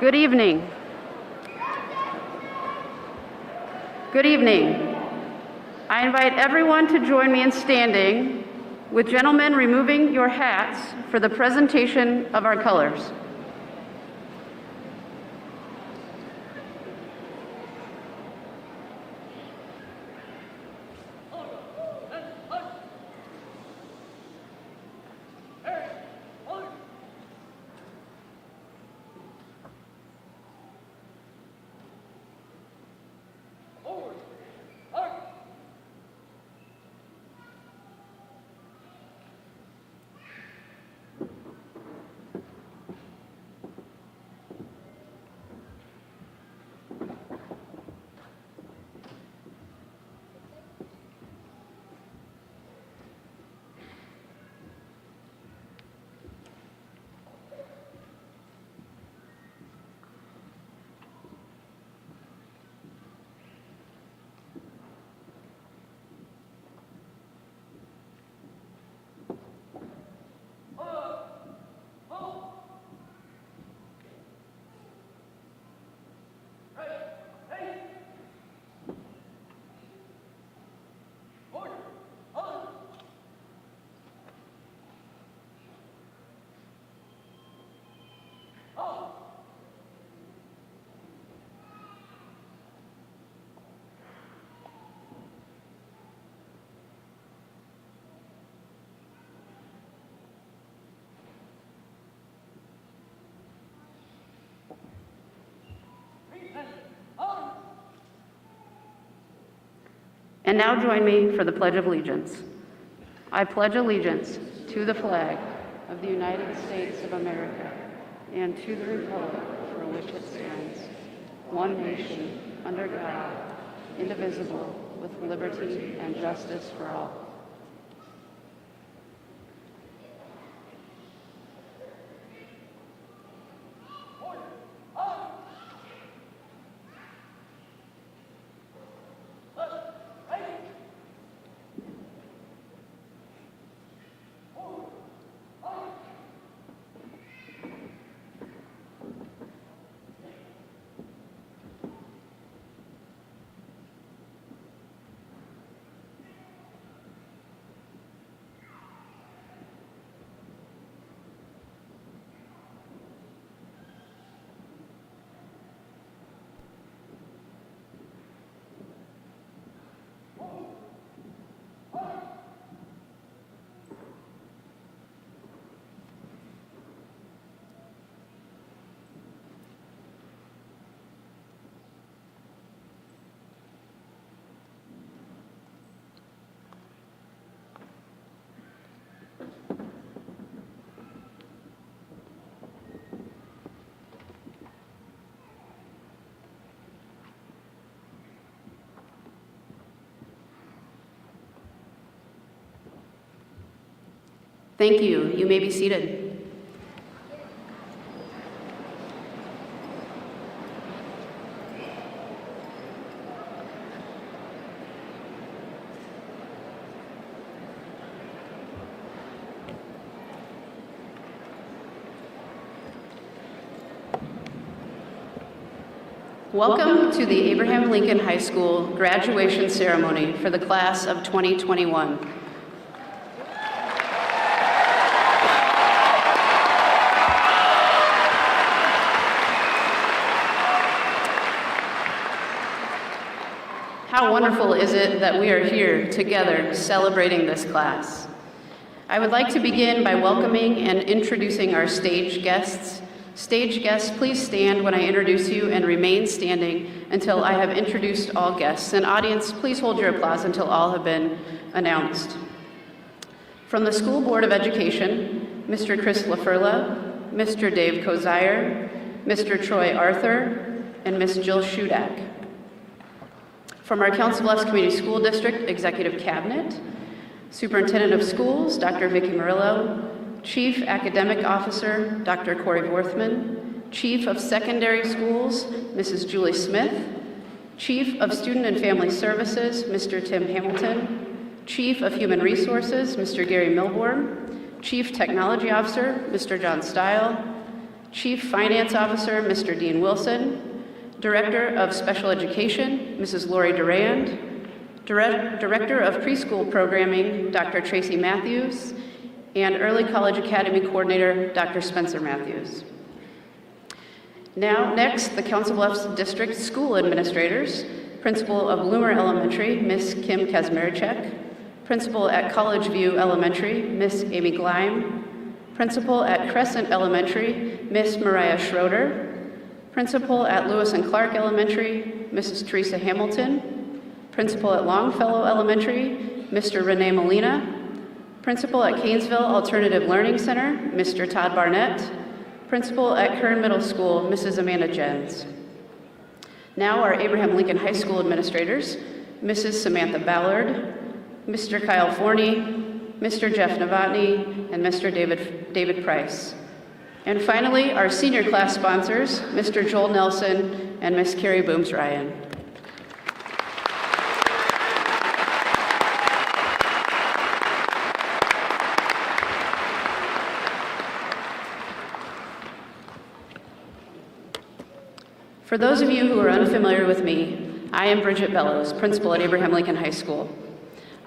Good evening. Good evening. I invite everyone to join me in standing, with gentlemen removing your hats for the presentation of our colors. And now join me for the Pledge of Allegiance. I pledge allegiance to the flag of the United States of America and to the republic for which it stands, one nation, under God, indivisible, with liberty and justice for all. Thank you. You may be seated. Welcome to the Abraham Lincoln High School graduation ceremony for the class of 2021. How wonderful is it that we are here together celebrating this class. I would like to begin by welcoming and introducing our stage guests. Stage guests, please stand when I introduce you and remain standing until I have introduced all guests. And audience, please hold your applause until all have been announced. From the School Board of Education, Mr. Chris LaFurla, Mr. Dave Kozier, Mr. Troy Arthur, and Ms. Jill Shudak. From our Council Bluffs Community School District Executive Cabinet, Superintendent of Schools, Dr. Vicki Murillo, Chief Academic Officer, Dr. Corey Worthman, Chief of Secondary Schools, Mrs. Julie Smith, Chief of Student and Family Services, Mr. Tim Hamilton, Chief of Human Resources, Mr. Gary Milborn, Chief Technology Officer, Mr. John Stile, Chief Finance Officer, Mr. Dean Wilson, Director of Special Education, Mrs. Lori Durand, Director of Preschool Programming, Dr. Tracy Matthews, and Early College Academy Coordinator, Dr. Spencer Matthews. Next, the Council Bluffs District School Administrators, Principal of Bloomer Elementary, Ms. Kim Kazmierczak, Principal at College View Elementary, Ms. Amy Gleim, Principal at Crescent Elementary, Ms. Mariah Schroeder, Principal at Lewis and Clark Elementary, Mrs. Teresa Hamilton, Principal at Longfellow Elementary, Mr. Rene Molina, Principal at Canesville Alternative Learning Center, Mr. Todd Barnett, Principal at Kern Middle School, Mrs. Amanda Jens. Now our Abraham Lincoln High School administrators, Mrs. Samantha Ballard, Mr. Kyle Forney, Mr. Jeff Novotny, and Mr. David Price. And finally, our senior class sponsors, Mr. Joel Nelson and Ms. Carrie Booms Ryan. For those of you who are unfamiliar with me, I am Bridget Bellows, principal at Abraham Lincoln High School.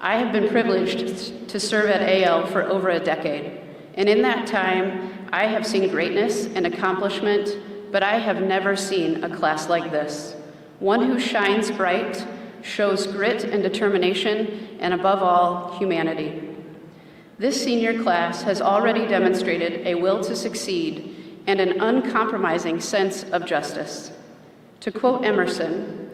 I have been privileged to serve at AL for over a decade, and in that time, I have seen greatness and accomplishment, but I have never seen a class like this. One who shines bright, shows grit and determination, and above all, humanity. This senior class has already demonstrated a will to succeed and an uncompromising sense of justice. To quote Emerson,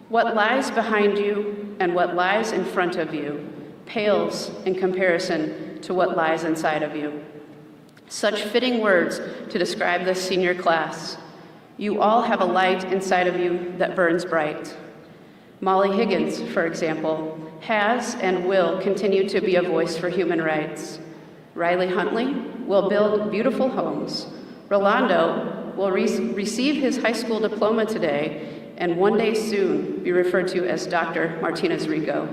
"What lies behind you and what lies in front of you pales in comparison to what lies inside of you." Such fitting words to describe this senior class. You all have a light inside of you that burns bright. Molly Higgins, for example, has and will continue to be a voice for human rights. Riley Huntley will build beautiful homes. Rolando will receive his high school diploma today and one day soon be referred to as Dr. Martinez Rico.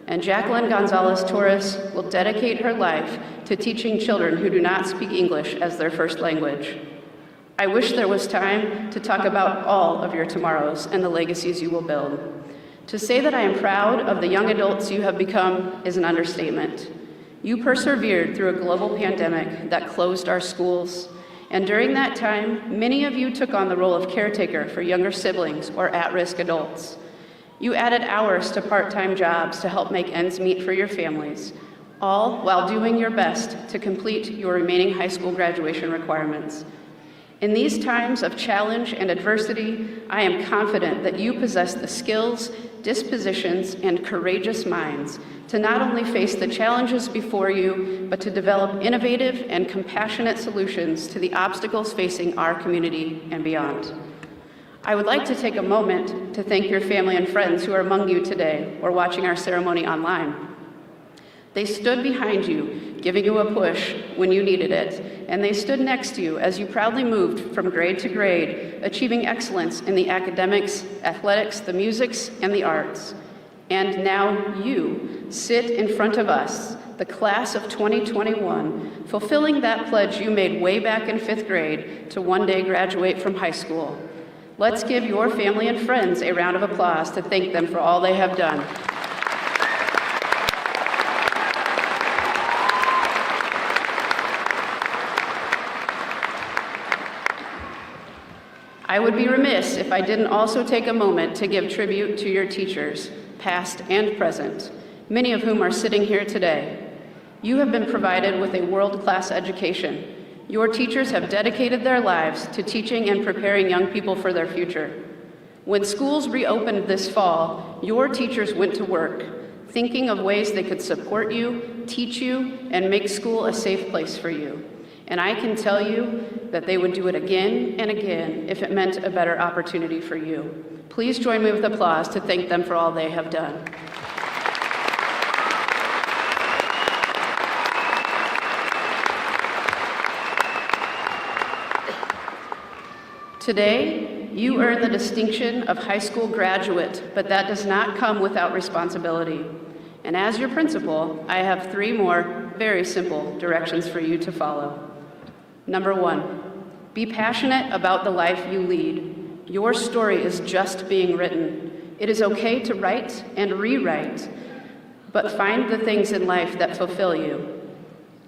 And Jacqueline Gonzalez Torres will dedicate her life to teaching children who do not speak English as their first language. I wish there was time to talk about all of your tomorrows and the legacies you will build. To say that I am proud of the young adults you have become is an understatement. You persevered through a global pandemic that closed our schools. And during that time, many of you took on the role of caretaker for younger siblings or at-risk adults. You added hours to part-time jobs to help make ends meet for your families, all while doing your best to complete your remaining high school graduation requirements. In these times of challenge and adversity, I am confident that you possess the skills, dispositions, and courageous minds to not only face the challenges before you, but to develop innovative and compassionate solutions to the obstacles facing our community and beyond. I would like to take a moment to thank your family and friends who are among you today or watching our ceremony online. They stood behind you, giving you a push when you needed it, and they stood next to you as you proudly moved from grade to grade, achieving excellence in the academics, athletics, the musics, and the arts. And now you sit in front of us, the class of 2021, fulfilling that pledge you made way back in 5th grade to one day graduate from high school. Let's give your family and friends a round of applause to thank them for all they have done. I would be remiss if I didn't also take a moment to give tribute to your teachers, past and present, many of whom are sitting here today. You have been provided with a world-class education. Your teachers have dedicated their lives to teaching and preparing young people for their future. When schools reopened this fall, your teachers went to work, thinking of ways they could support you, teach you, and make school a safe place for you. And I can tell you that they would do it again and again if it meant a better opportunity for you. Please join me with applause to thank them for all they have done. Today, you earn the distinction of high school graduate, but that does not come without responsibility. And as your principal, I have 3 more very simple directions for you to follow. Number 1, Be passionate about the life you lead. Your story is just being written. It is okay to write and rewrite, but find the things in life that fulfill you.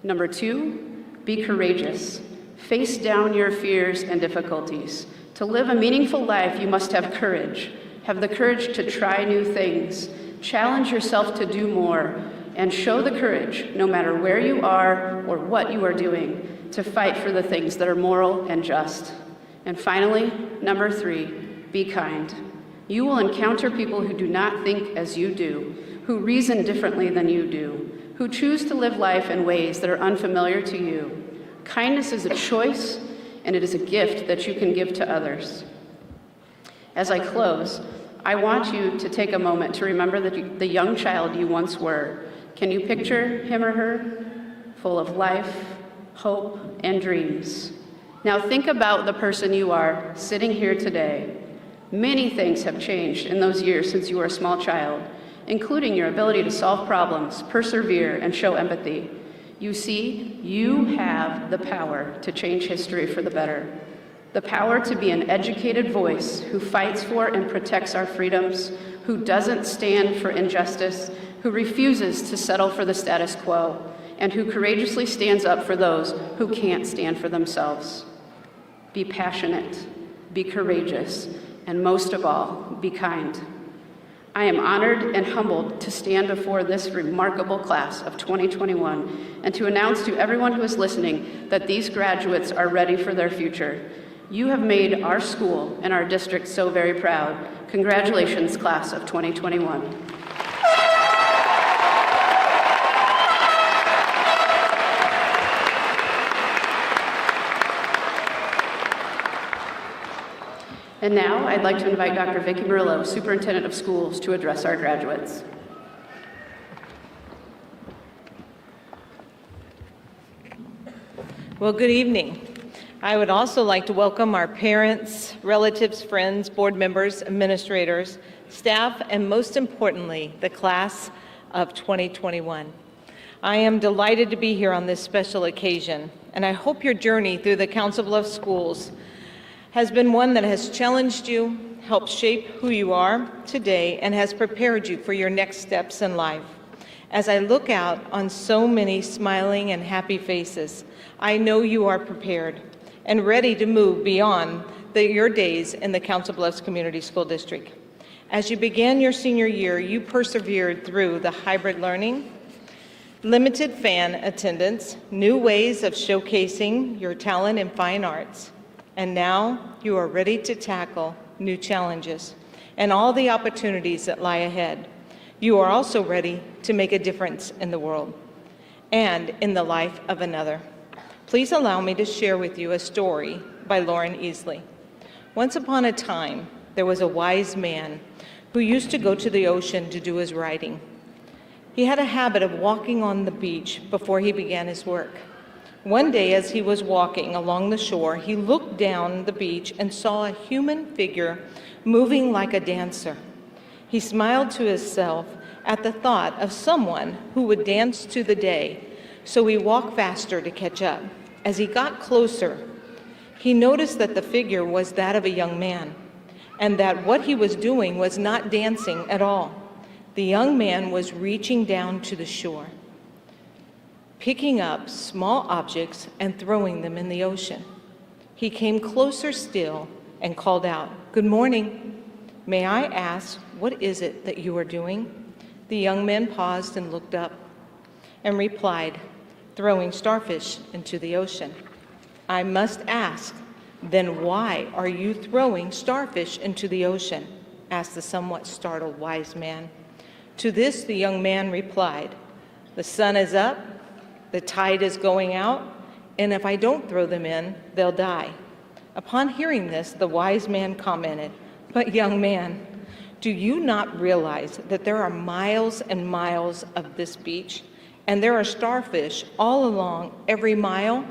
Number 2, be courageous. Face down your fears and difficulties. To live a meaningful life, you must have courage. Have the courage to try new things. Challenge yourself to do more, and show the courage, no matter where you are or what you are doing, to fight for the things that are moral and just. And finally, number 3, be kind. You will encounter people who do not think as you do, who reason differently than you do, who choose to live life in ways that are unfamiliar to you. Kindness is a choice, and it is a gift that you can give to others. As I close, I want you to take a moment to remember the young child you once were. Can you picture him or her? Full of life, hope, and dreams. Now think about the person you are sitting here today. Many things have changed in those years since you were a small child, including your ability to solve problems, persevere, and show empathy. You see, you have the power to change history for the better. The power to be an educated voice who fights for and protects our freedoms, who doesn't stand for injustice, who refuses to settle for the status quo, and who courageously stands up for those who can't stand for themselves. Be passionate, be courageous, and most of all, be kind. I am honored and humbled to stand before this remarkable class of 2021 and to announce to everyone who is listening that these graduates are ready for their future. You have made our school and our district so very proud. Congratulations, class of 2021. And now I'd like to invite Dr. Vicki Murillo, Superintendent of Schools, to address our graduates. Well, good evening. I would also like to welcome our parents, relatives, friends, board members, administrators, staff, and most importantly, the class of 2021. I am delighted to be here on this special occasion, and I hope your journey through the Council Bluffs Schools has been one that has challenged you, helped shape who you are today, and has prepared you for your next steps in life. As I look out on so many smiling and happy faces, I know you are prepared and ready to move beyond your days in the Council Bluffs Community School District. As you began your senior year, you persevered through the hybrid learning, limited fan attendance, new ways of showcasing your talent in fine arts, and now you are ready to tackle new challenges and all the opportunities that lie ahead. You are also ready to make a difference in the world and in the life of another. Please allow me to share with you a story by Lauren Easley. Once upon a time, there was a wise man who used to go to the ocean to do his writing. He had a habit of walking on the beach before he began his work. One day, as he was walking along the shore, he looked down the beach and saw a human figure moving like a dancer. He smiled to himself at the thought of someone who would dance to the day, so he walked faster to catch up. As he got closer, he noticed that the figure was that of a young man, and that what he was doing was not dancing at all. The young man was reaching down to the shore, picking up small objects and throwing them in the ocean. He came closer still and called out, "Good morning. May I ask, what is it that you are doing?" The young man paused and looked up and replied, "Throwing starfish into the ocean." "I must ask, then why are you throwing starfish into the ocean?" asked the somewhat startled wise man. To this, the young man replied, "The sun is up, the tide is going out, and if I don't throw them in, they'll die." Upon hearing this, the wise man commented, "But young man, do you not realize that there are miles and miles of this beach, and there are starfish all along every mile?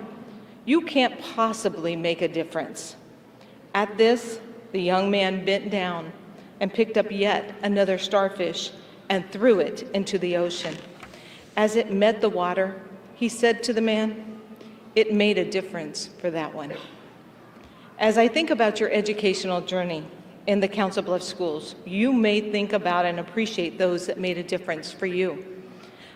You can't possibly make a difference." At this, the young man bent down and picked up yet another starfish and threw it into the ocean. As it met the water, he said to the man, "It made a difference for that one." As I think about your educational journey in the Council Bluffs schools, you may think about and appreciate those that made a difference for you.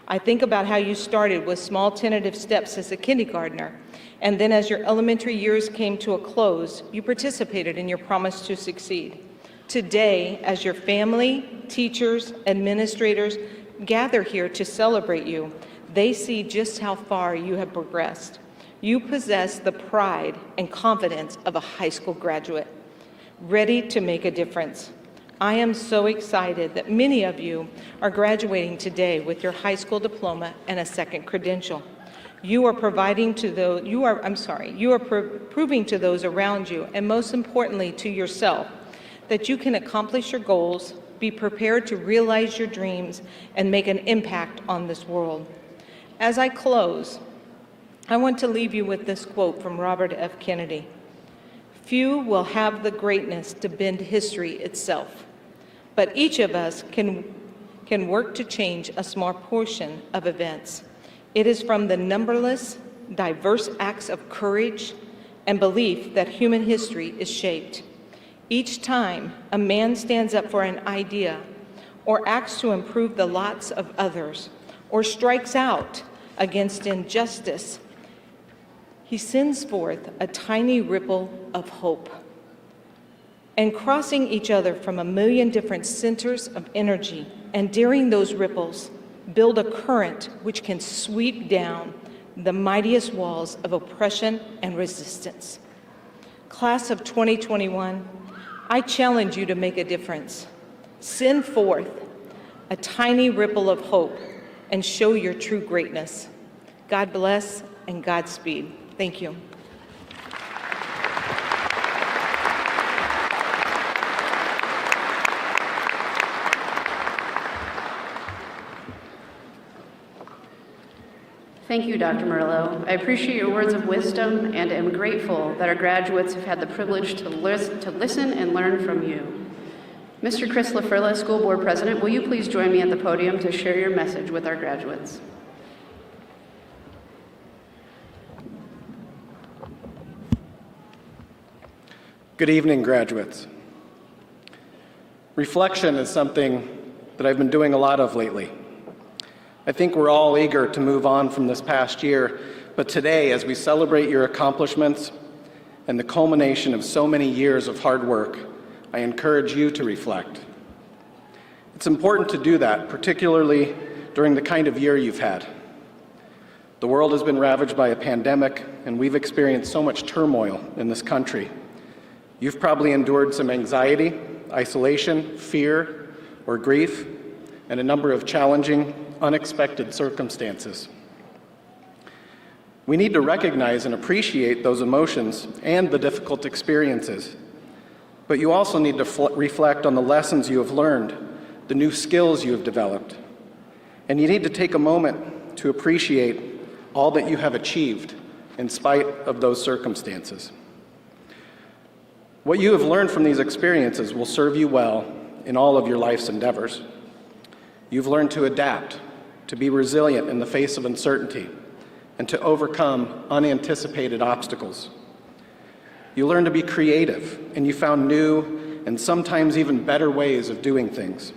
I think about how you started with small tentative steps as a kindergartner, and then as your elementary years came to a close, you participated in your promise to succeed. Today, as your family, teachers, administrators gather here to celebrate you, they see just how far you have progressed. You possess the pride and confidence of a high school graduate, ready to make a difference. I am so excited that many of you are graduating today with your high school diploma and a second credential. You are proving to those around you, and most importantly to yourself, that you can accomplish your goals, be prepared to realize your dreams, and make an impact on this world. As I close, I want to leave you with this quote from Robert F. Kennedy. "Few will have the greatness to bend history itself, but each of us can work to change a small portion of events. It is from the numberless, diverse acts of courage and belief that human history is shaped. Each time a man stands up for an idea, or acts to improve the lots of others, or strikes out against injustice, he sends forth a tiny ripple of hope. And crossing each other from a million different centers of energy, and daring those ripples, build a current which can sweep down the mightiest walls of oppression and resistance." Class of 2021, I challenge you to make a difference. Send forth a tiny ripple of hope and show your true greatness. God bless and Godspeed. Thank you. Thank you, Dr. Murillo. I appreciate your words of wisdom and am grateful that our graduates have had the privilege to listen and learn from you. Mr. Chris LaFurla, School Board President, will you please join me at the podium to share your message with our graduates? Good evening, graduates. Reflection is something that I've been doing a lot of lately. I think we're all eager to move on from this past year, but today, as we celebrate your accomplishments and the culmination of so many years of hard work, I encourage you to reflect. It's important to do that, particularly during the kind of year you've had. The world has been ravaged by a pandemic, and we've experienced so much turmoil in this country. You've probably endured some anxiety, isolation, fear, or grief, and a number of challenging, unexpected circumstances. We need to recognize and appreciate those emotions and the difficult experiences. But you also need to reflect on the lessons you have learned, the new skills you have developed. And you need to take a moment to appreciate all that you have achieved in spite of those circumstances. What you have learned from these experiences will serve you well in all of your life's endeavors. You've learned to adapt, to be resilient in the face of uncertainty, and to overcome unanticipated obstacles. You learned to be creative, and you found new and sometimes even better ways of doing things.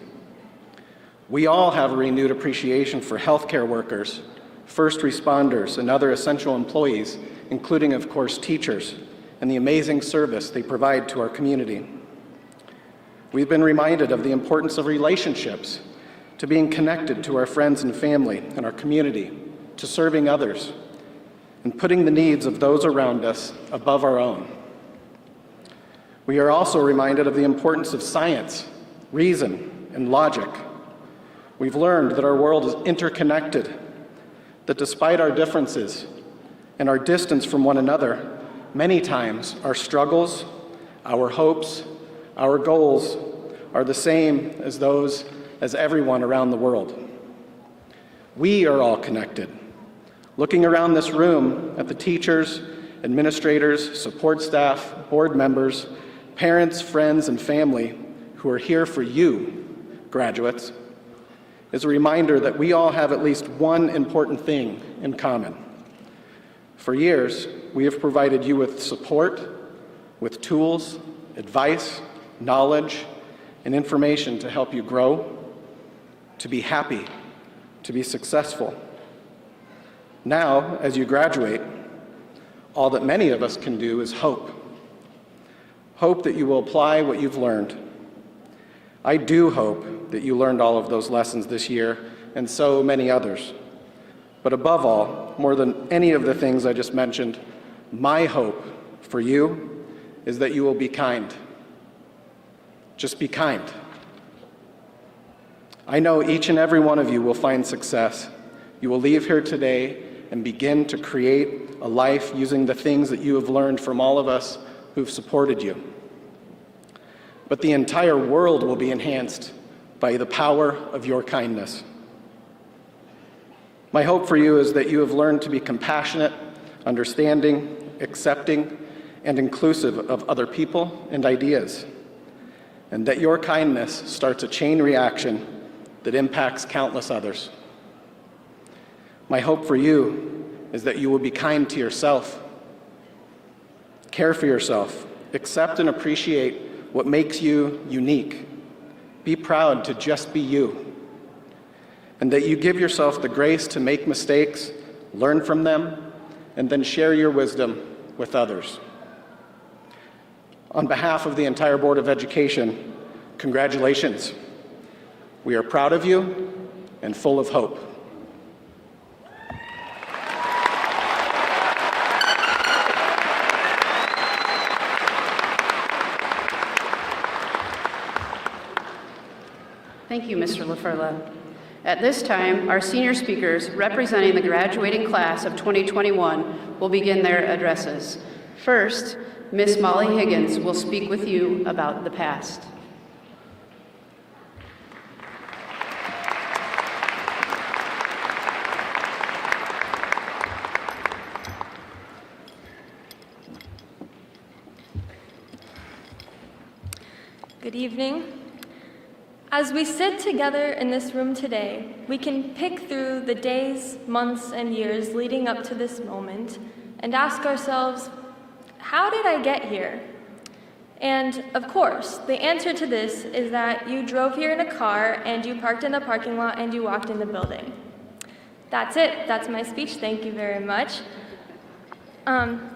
We all have a renewed appreciation for healthcare workers, first responders, and other essential employees, including, of course, teachers, and the amazing service they provide to our community. We've been reminded of the importance of relationships, to being connected to our friends and family and our community, to serving others, and putting the needs of those around us above our own. We are also reminded of the importance of science, reason, and logic. We've learned that our world is interconnected, that despite our differences and our distance from one another, many times our struggles, our hopes, our goals are the same as those as everyone around the world. We are all connected. Looking around this room at the teachers, administrators, support staff, board members, parents, friends, and family who are here for you, graduates, is a reminder that we all have at least one important thing in common. For years, we have provided you with support, with tools, advice, knowledge, and information to help you grow, to be happy, to be successful. Now, as you graduate, all that many of us can do is hope. Hope that you will apply what you've learned. I do hope that you learned all of those lessons this year and so many others. But above all, more than any of the things I just mentioned, my hope for you is that you will be kind. Just be kind. I know each and every one of you will find success. You will leave here today and begin to create a life using the things that you have learned from all of us who've supported you. But the entire world will be enhanced by the power of your kindness. My hope for you is that you have learned to be compassionate, understanding, accepting, and inclusive of other people and ideas, and that your kindness starts a chain reaction that impacts countless others. My hope for you is that you will be kind to yourself, care for yourself, accept and appreciate what makes you unique. Be proud to just be you. And that you give yourself the grace to make mistakes, learn from them, and then share your wisdom with others. On behalf of the entire Board of Education, congratulations. We are proud of you and full of hope. Thank you, Mr. LaFerla. At this time, our senior speakers representing the graduating class of 2021 will begin their addresses. First, Ms. Molly Higgins will speak with you about the past. Good evening. As we sit together in this room today, we can pick through the days, months, and years leading up to this moment and ask ourselves, how did I get here? And of course, the answer to this is that you drove here in a car and you parked in the parking lot and you walked in the building. That's it. That's my speech. Thank you very much.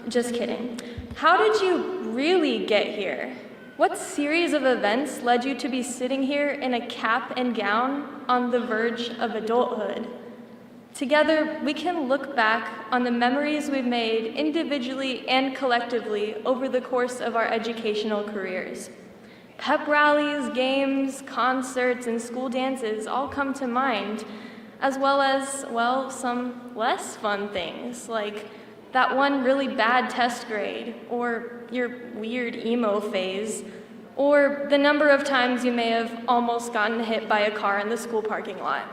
Just kidding. How did you really get here? What series of events led you to be sitting here in a cap and gown on the verge of adulthood? Together, we can look back on the memories we've made individually and collectively over the course of our educational careers. Pep rallies, games, concerts, and school dances all come to mind, as well as, well, some less fun things, like that one really bad test grade, or your weird emo phase, or the number of times you may have almost gotten hit by a car in the school parking lot.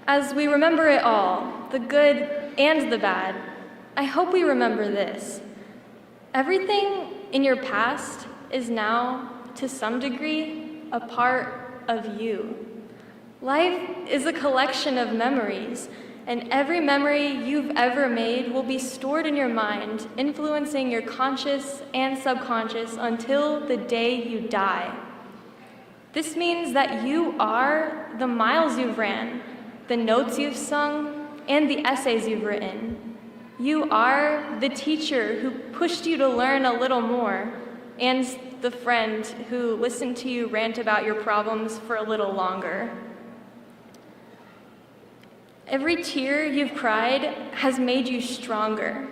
As we remember it all, the good and the bad, I hope we remember this. Everything in your past is now, to some degree, a part of you. Life is a collection of memories, and every memory you've ever made will be stored in your mind, influencing your conscious and subconscious until the day you die. This means that you are the miles you've ran, the notes you've sung, and the essays you've written. You are the teacher who pushed you to learn a little more, and the friend who listened to you rant about your problems for a little longer. Every tear you've cried has made you stronger,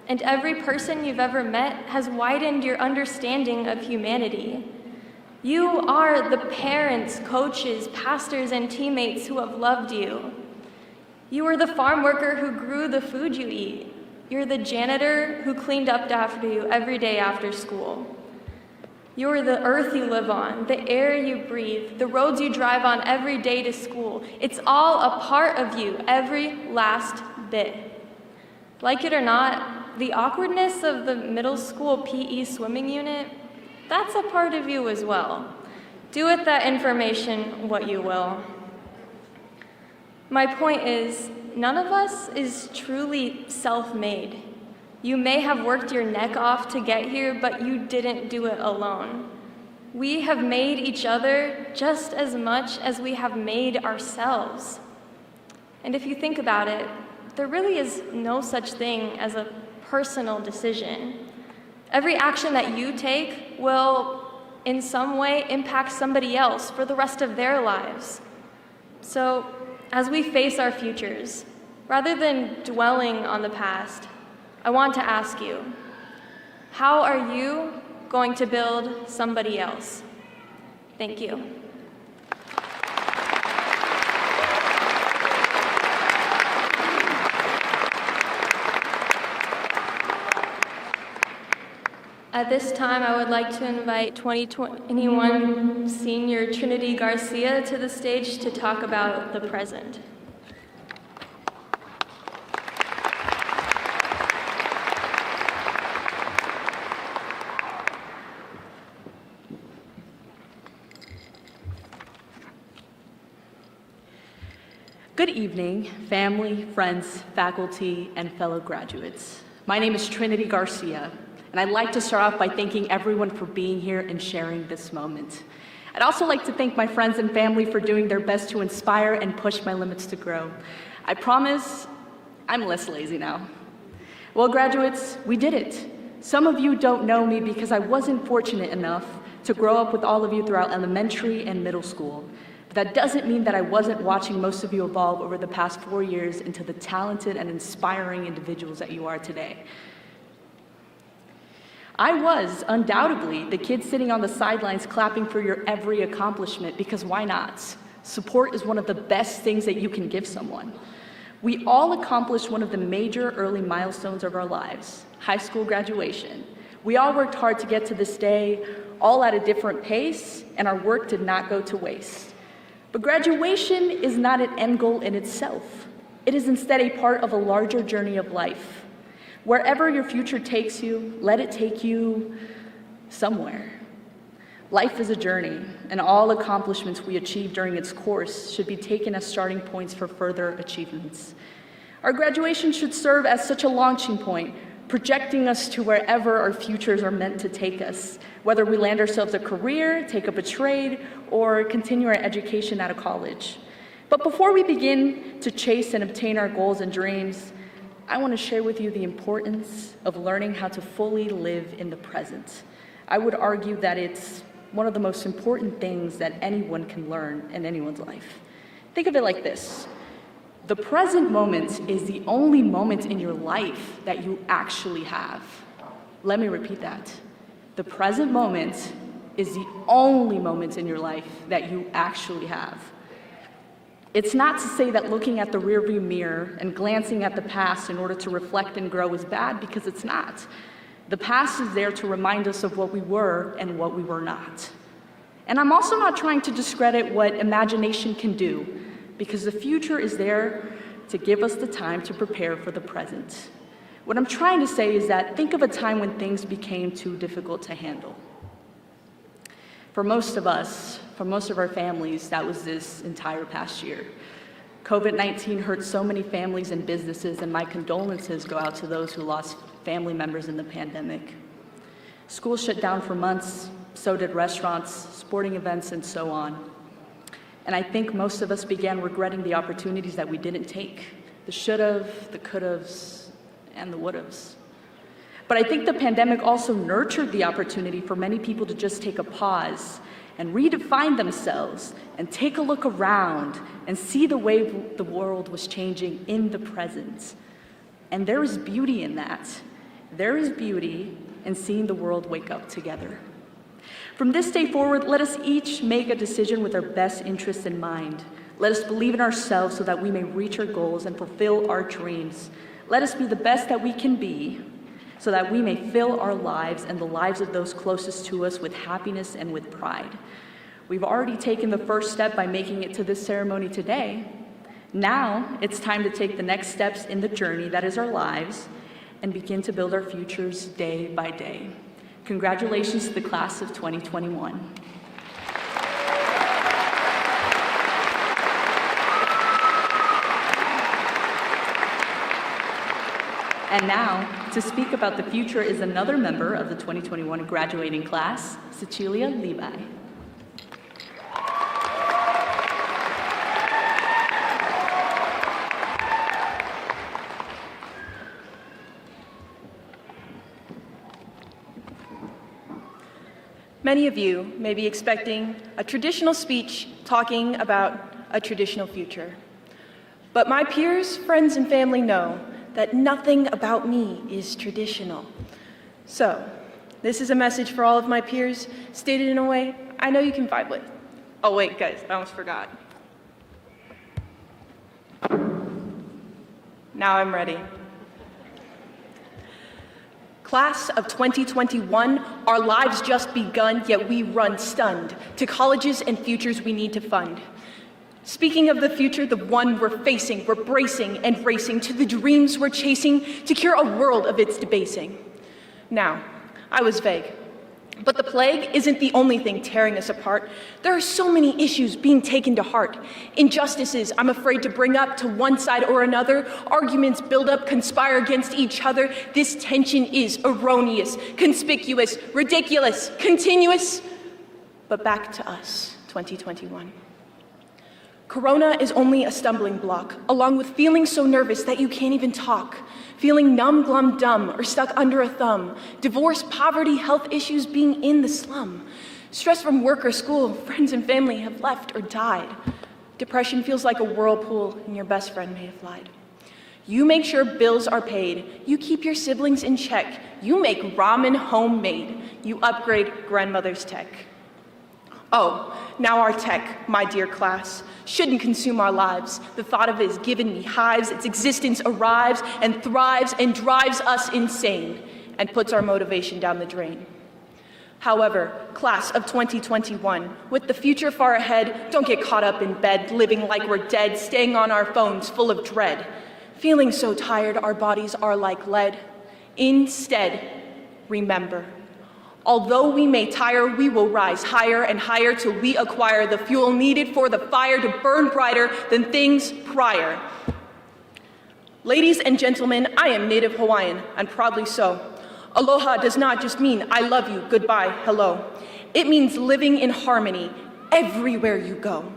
and every person you've ever met has widened your understanding of humanity. You are the parents, coaches, pastors, and teammates who have loved you. You are the farm worker who grew the food you eat. You're the janitor who cleaned up after you every day after school. You're the earth you live on, the air you breathe, the roads you drive on every day to school. It's all a part of you, every last bit. Like it or not, the awkwardness of the middle school PE swimming unit, that's a part of you as well. Do with that information what you will. My point is, none of us is truly self-made. You may have worked your neck off to get here, but you didn't do it alone. We have made each other just as much as we have made ourselves. And if you think about it, there really is no such thing as a personal decision. Every action that you take will, in some way, impact somebody else for the rest of their lives. So, as we face our futures, rather than dwelling on the past, I want to ask you, how are you going to build somebody else? Thank you. At this time, I would like to invite 2021 senior Trinity Garcia to the stage to talk about the present. Good evening, family, friends, faculty, and fellow graduates. My name is Trinity Garcia, and I'd like to start off by thanking everyone for being here and sharing this moment. I'd also like to thank my friends and family for doing their best to inspire and push my limits to grow. I promise I'm less lazy now. Well, graduates, we did it. Some of you don't know me because I wasn't fortunate enough to grow up with all of you throughout elementary and middle school. That doesn't mean that I wasn't watching most of you evolve over the past 4 years into the talented and inspiring individuals that you are today. I was undoubtedly the kid sitting on the sidelines clapping for your every accomplishment, because why not? Support is one of the best things that you can give someone. We all accomplished one of the major early milestones of our lives, high school graduation. We all worked hard to get to this day, all at a different pace, and our work did not go to waste. But graduation is not an end goal in itself. It is instead a part of a larger journey of life. Wherever your future takes you, let it take you somewhere. Life is a journey, and all accomplishments we achieve during its course should be taken as starting points for further achievements. Our graduation should serve as such a launching point, projecting us to wherever our futures are meant to take us, whether we land ourselves a career, take up a trade, or continue our education at a college. But before we begin to chase and obtain our goals and dreams, I want to share with you the importance of learning how to fully live in the present. I would argue that it's one of the most important things that anyone can learn in anyone's life. Think of it like this. The present moment is the only moment in your life that you actually have. Let me repeat that. The present moment is the only moment in your life that you actually have. It's not to say that looking at the rearview mirror and glancing at the past in order to reflect and grow is bad, because it's not. The past is there to remind us of what we were and what we were not. And I'm also not trying to discredit what imagination can do, because the future is there to give us the time to prepare for the present. What I'm trying to say is that think of a time when things became too difficult to handle. For most of us, for most of our families, that was this entire past year. COVID-19 hurt so many families and businesses, and my condolences go out to those who lost family members in the pandemic. Schools shut down for months, so did restaurants, sporting events, and so on. And I think most of us began regretting the opportunities that we didn't take, the should've, the could'ves, and the would'ves. But I think the pandemic also nurtured the opportunity for many people to just take a pause and redefine themselves and take a look around and see the way the world was changing in the present. And there is beauty in that. There is beauty in seeing the world wake up together. From this day forward, let us each make a decision with our best interests in mind. Let us believe in ourselves so that we may reach our goals and fulfill our dreams. Let us be the best that we can be so that we may fill our lives and the lives of those closest to us with happiness and with pride. We've already taken the first step by making it to this ceremony today. Now it's time to take the next steps in the journey that is our lives and begin to build our futures day by day. Congratulations to the class of 2021. And now, to speak about the future is another member of the 2021 graduating class, Cecilia Levi. Many of you may be expecting a traditional speech talking about a traditional future. But my peers, friends, and family know that nothing about me is traditional. So, this is a message for all of my peers, stated in a way I know you can vibe with. Oh wait, guys, I almost forgot. Now I'm ready. Class of 2021, our lives just begun, yet we run stunned to colleges and futures we need to fund. Speaking of the future, the one we're facing, we're bracing and racing to the dreams we're chasing to cure a world of its debasing. Now, I was vague, but the plague isn't the only thing tearing us apart. There are so many issues being taken to heart. Injustices I'm afraid to bring up to one side or another. Arguments build up, conspire against each other. This tension is erroneous, conspicuous, ridiculous, continuous. But back to us, 2021. Corona is only a stumbling block, along with feeling so nervous that you can't even talk, feeling numb, glum, dumb, or stuck under a thumb, divorce, poverty, health issues, being in the slum. Stress from work or school, friends and family have left or died. Depression feels like a whirlpool, and your best friend may have lied. You make sure bills are paid. You keep your siblings in check. You make ramen homemade. You upgrade grandmother's tech. Oh, now our tech, my dear class, shouldn't consume our lives. The thought of it has given me hives. Its existence arrives and thrives and drives us insane and puts our motivation down the drain. However, class of 2021, with the future far ahead, don't get caught up in bed, living like we're dead, staying on our phones full of dread, feeling so tired our bodies are like lead. Instead, remember, although we may tire, we will rise higher and higher till we acquire the fuel needed for the fire to burn brighter than things prior. Ladies and gentlemen, I am Native Hawaiian, and proudly so. Aloha does not just mean I love you, goodbye, hello. It means living in harmony everywhere you go.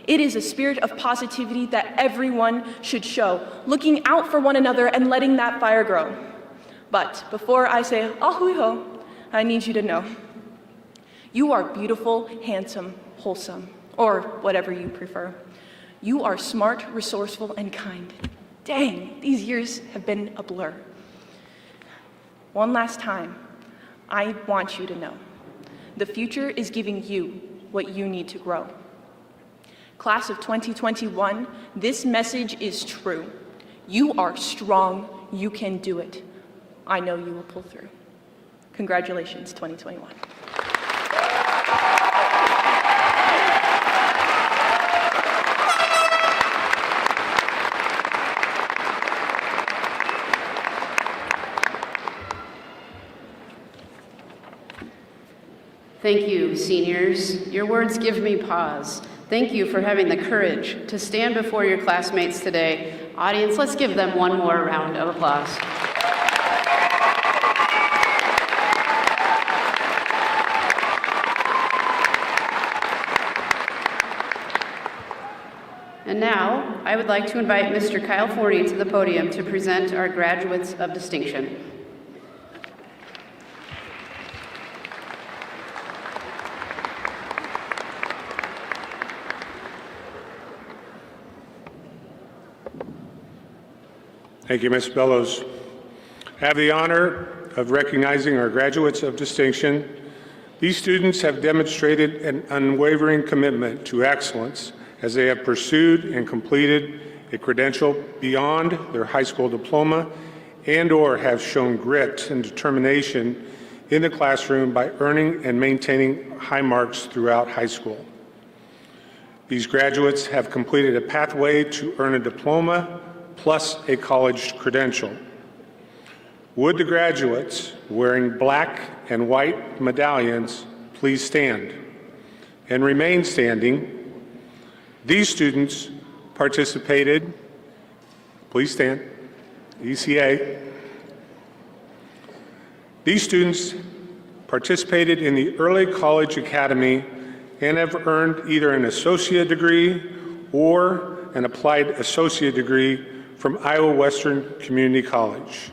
It is a spirit of positivity that everyone should show, looking out for one another and letting that fire grow. But before I say ahui ho, I need you to know, you are beautiful, handsome, wholesome, or whatever you prefer. You are smart, resourceful, and kind. Dang, these years have been a blur. One last time, I want you to know, the future is giving you what you need to grow. Class of 2021, this message is true. You are strong, you can do it. I know you will pull through. Congratulations, 2021. Thank you, seniors. Your words give me pause. Thank you for having the courage to stand before your classmates today. Audience, let's give them one more round of applause. And now, I would like to invite Mr. Kyle Forney to the podium to present our graduates of distinction. Thank you, Ms. Bellows. I have the honor of recognizing our graduates of distinction. These students have demonstrated an unwavering commitment to excellence as they have pursued and completed a credential beyond their high school diploma and/or have shown grit and determination in the classroom by earning and maintaining high marks throughout high school. These graduates have completed a pathway to earn a diploma plus a college credential. Would the graduates wearing black and white medallions please stand and remain standing? These students participated, please stand, ECA, These students participated in the Early College Academy and have earned either an associate degree or an applied associate degree from Iowa Western Community College.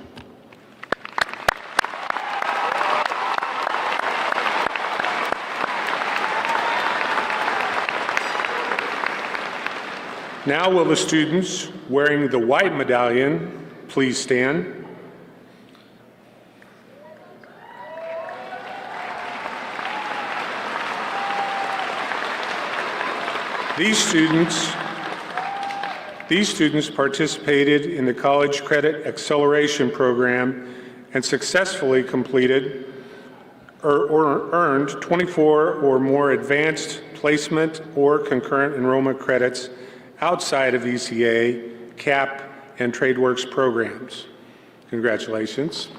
Now will the students wearing the white medallion please stand? These students participated in the College Credit Acceleration Program and successfully completed or earned 24 or more advanced placement or concurrent enrollment credits outside of ECA, CAP, and TradeWorks programs. Congratulations.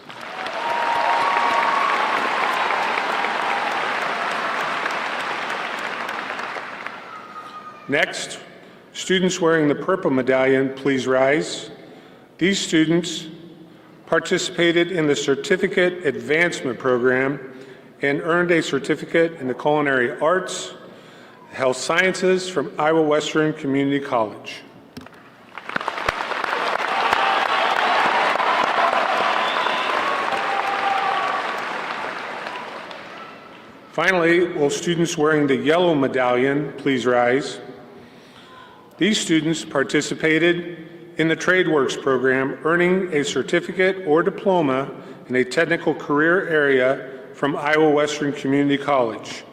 Next, students wearing the purple medallion, please rise. These students participated in the Certificate Advancement Program and earned a certificate in the Culinary Arts, Health Sciences from Iowa Western Community College. Finally, will students wearing the yellow medallion please rise? These students participated in the TradeWorks program, earning a certificate or diploma in a technical career area from Iowa Western Community College.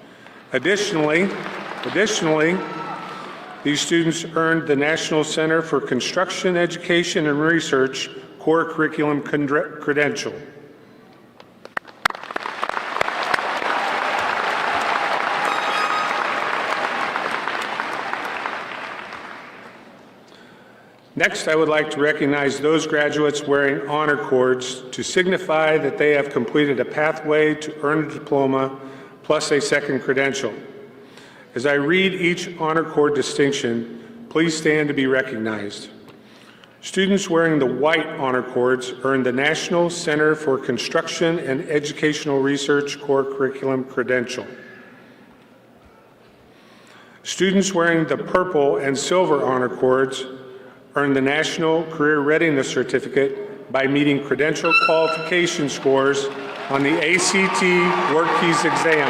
Additionally, these students earned the National Center for Construction Education and Research core curriculum credential. Next, I would like to recognize those graduates wearing honor cords to signify that they have completed a pathway to earn a diploma plus a second credential. As I read each honor cord distinction, please stand to be recognized. Students wearing the white honor cords earned the National Center for Construction and Educational Research core curriculum credential. Students wearing the purple and silver honor cords earned the National Career Readiness Certificate by meeting credential qualification scores on the ACT Work Keys exam.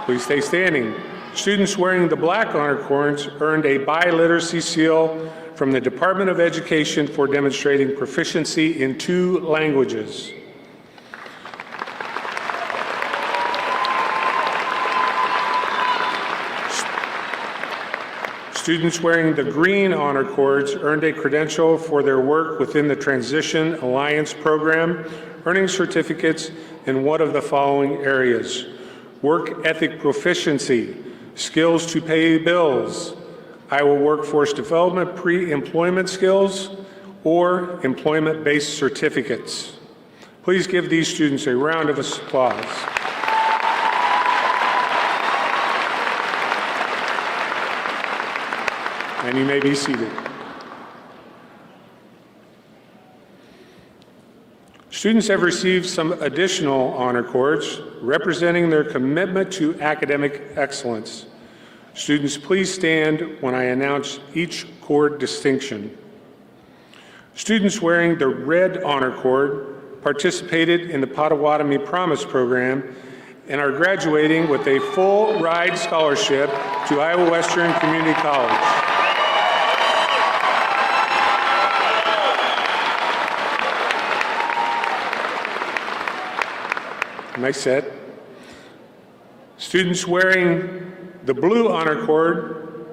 Please stay standing. Students wearing the black honor cords earned a biliteracy seal from the Department of Education for demonstrating proficiency in 2 languages. Students wearing the green honor cords earned a credential for their work within the Transition Alliance program, earning certificates in one of the following areas: work ethic proficiency, skills to pay bills, Iowa workforce development pre-employment skills, or employment-based certificates. Please give these students a round of applause. And you may be seated. Students have received some additional honor cords representing their commitment to academic excellence. Students, please stand when I announce each cord distinction. Students wearing the red honor cord participated in the Potawatomi Promise program and are graduating with a full ride scholarship to Iowa Western Community College. Nice set. Students wearing the blue honor cord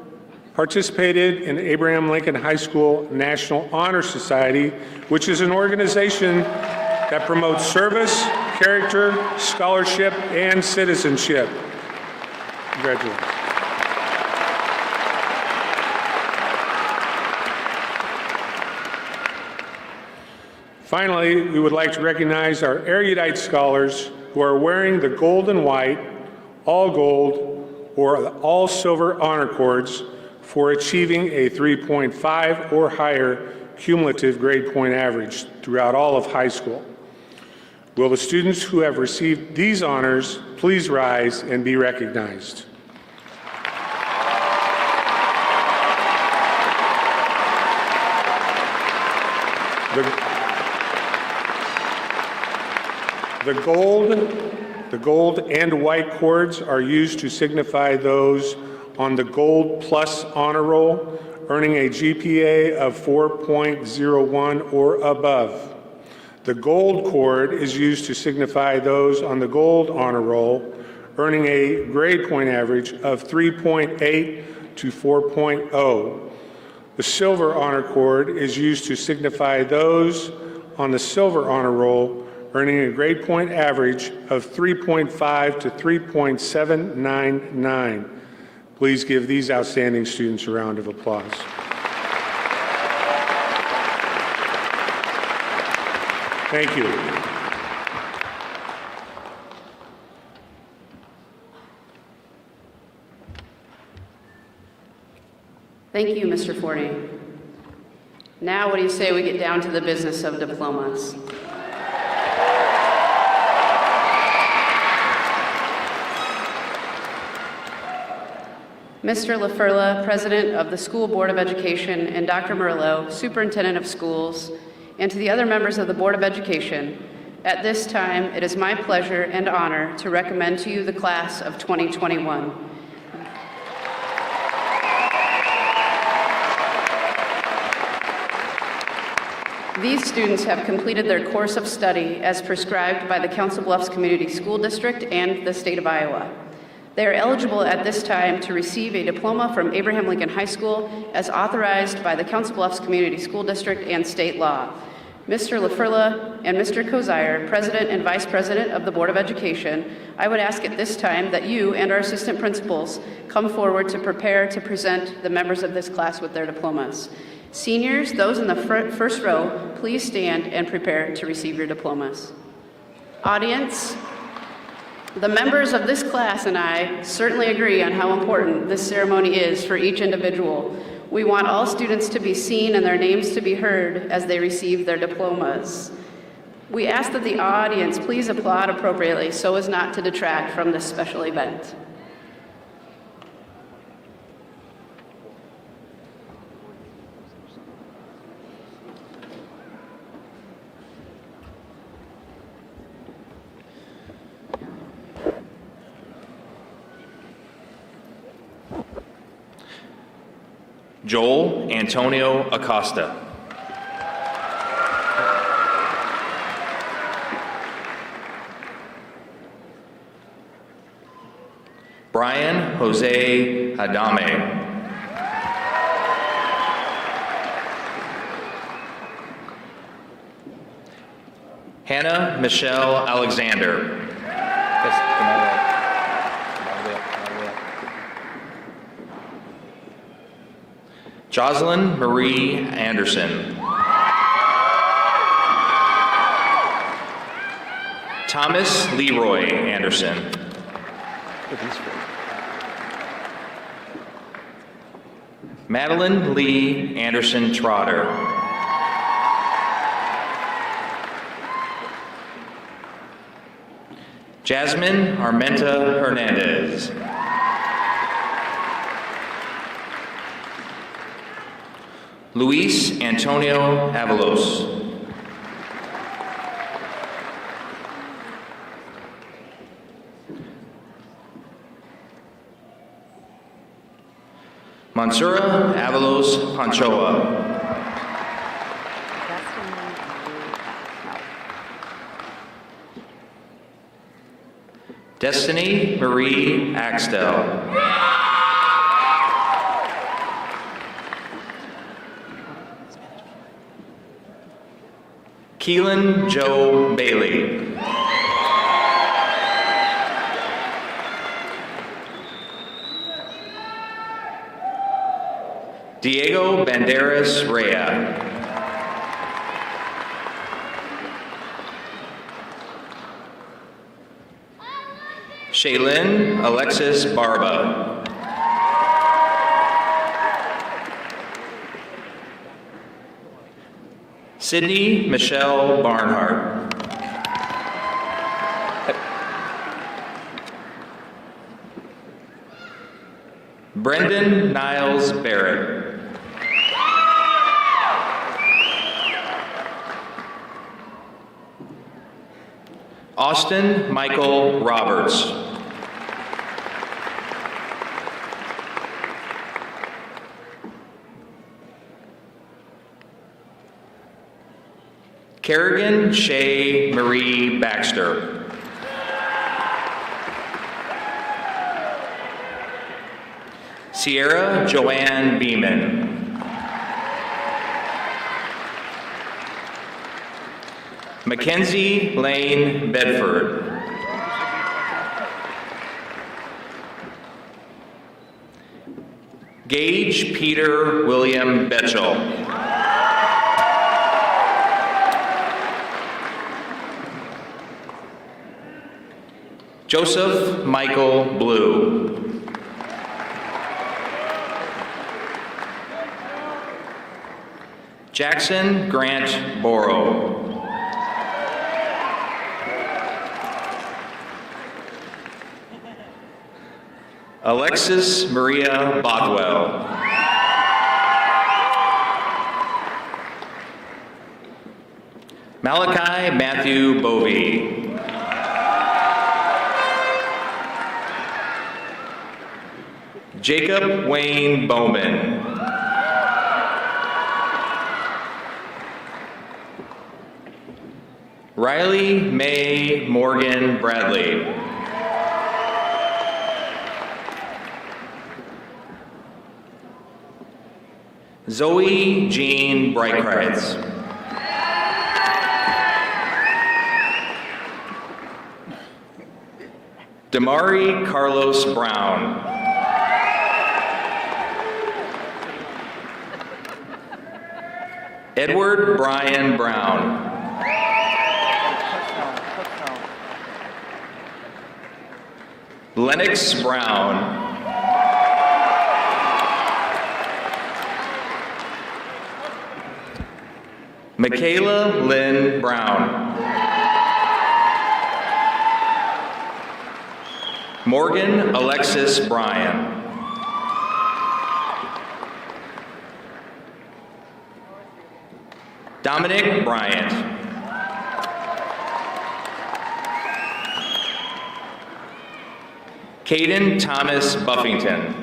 participated in Abraham Lincoln High School National Honor Society, which is an organization that promotes service, character, scholarship, and citizenship. Congratulations. Finally, we would like to recognize our erudite scholars who are wearing the gold and white, all gold, or all silver honor cords for achieving a 3.5 or higher cumulative grade point average throughout all of high school. Will the students who have received these honors please rise and be recognized? The gold and white cords are used to signify those on the Gold Plus Honor Roll earning a GPA of 4.01 or above. The gold cord is used to signify those on the Gold Honor Roll earning a grade point average of 3.8 to 4.0. The silver honor cord is used to signify those on the Silver Honor Roll earning a grade point average of 3.5 to 3.799. Please give these outstanding students a round of applause. Thank you. Thank you, Mr. Forney. Now, what do you say we get down to the business of diplomas? Mr. LaFurla, President of the School Board of Education, and Dr. Murillo, Superintendent of Schools, and to the other members of the Board of Education, at this time, it is my pleasure and honor to recommend to you the class of 2021. These students have completed their course of study as prescribed by the Council Bluffs Community School District and the state of Iowa. They are eligible at this time to receive a diploma from Abraham Lincoln High School as authorized by the Council Bluffs Community School District and state law. Mr. LaFurla and Mr. Kozire, President and Vice President of the Board of Education, I would ask at this time that you and our assistant principals come forward to prepare to present the members of this class with their diplomas. Seniors, those in the first row, please stand and prepare to receive your diplomas. Audience, the members of this class and I certainly agree on how important this ceremony is for each individual. We want all students to be seen and their names to be heard as they receive their diplomas. We ask that the audience please applaud appropriately so as not to detract from this special event. Joel Antonio Acosta. Brian Jose Adame. Hannah Michelle Alexander. Jocelyn Marie Anderson. Thomas Leroy Anderson. Madeline Lee Anderson Trotter. Jasmine Armenta Hernandez. Luis Antonio Avalos. Mansura Avalos Panchoa. Destiny Marie Axtell. Keelan Joe Bailey. Diego Banderas Rea. Shaylin Alexis Barba. Sydney Michelle Barnhart. Brendan Niles Barrett. Austin Michael Roberts. Kerrigan Shay Marie Baxter. Sierra Joanne Beeman. Mackenzie Lane Bedford. Gage Peter William Betchel. Joseph Michael Blue. Jackson Grant Borrow. Alexis Maria Bothwell. Malachi Matthew Bovey. Jacob Wayne Bowman. Riley Mae Morgan Bradley. Zoe Jean Breitkreitz. Damari Carlos Brown. Edward Brian Brown. Lennox Brown. Michaela Lynn Brown. Morgan Alexis Bryan. Dominic Bryant. Caden Thomas Buffington.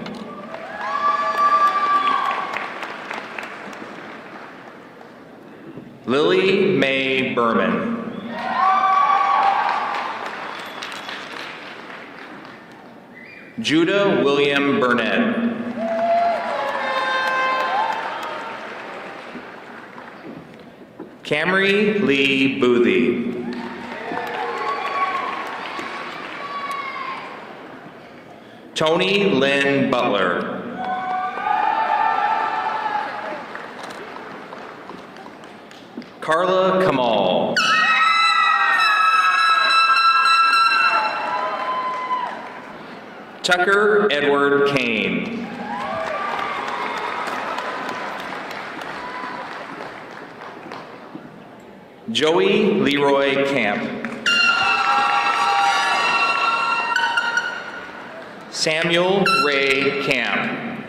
Lily Mae Berman. Judah William Burnett. Camry Lee Boothie. Tony Lynn Butler. Carla Kamal. Tucker Edward Kane. Joey Leroy Camp. Samuel Ray Camp.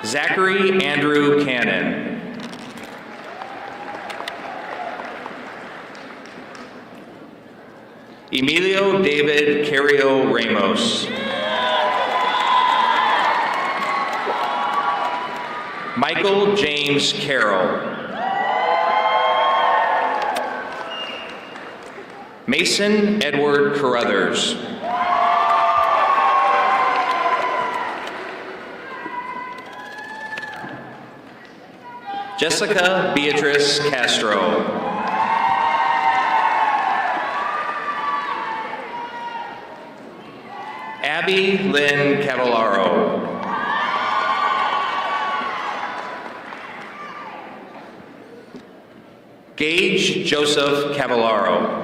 Zachary Andrew Cannon. Emilio David Carrio Ramos. Michael James Carroll. Mason Edward Carruthers. Jessica Beatrice Castro. Abby Lynn Cavallaro. Gage Gage Joseph Cavallaro.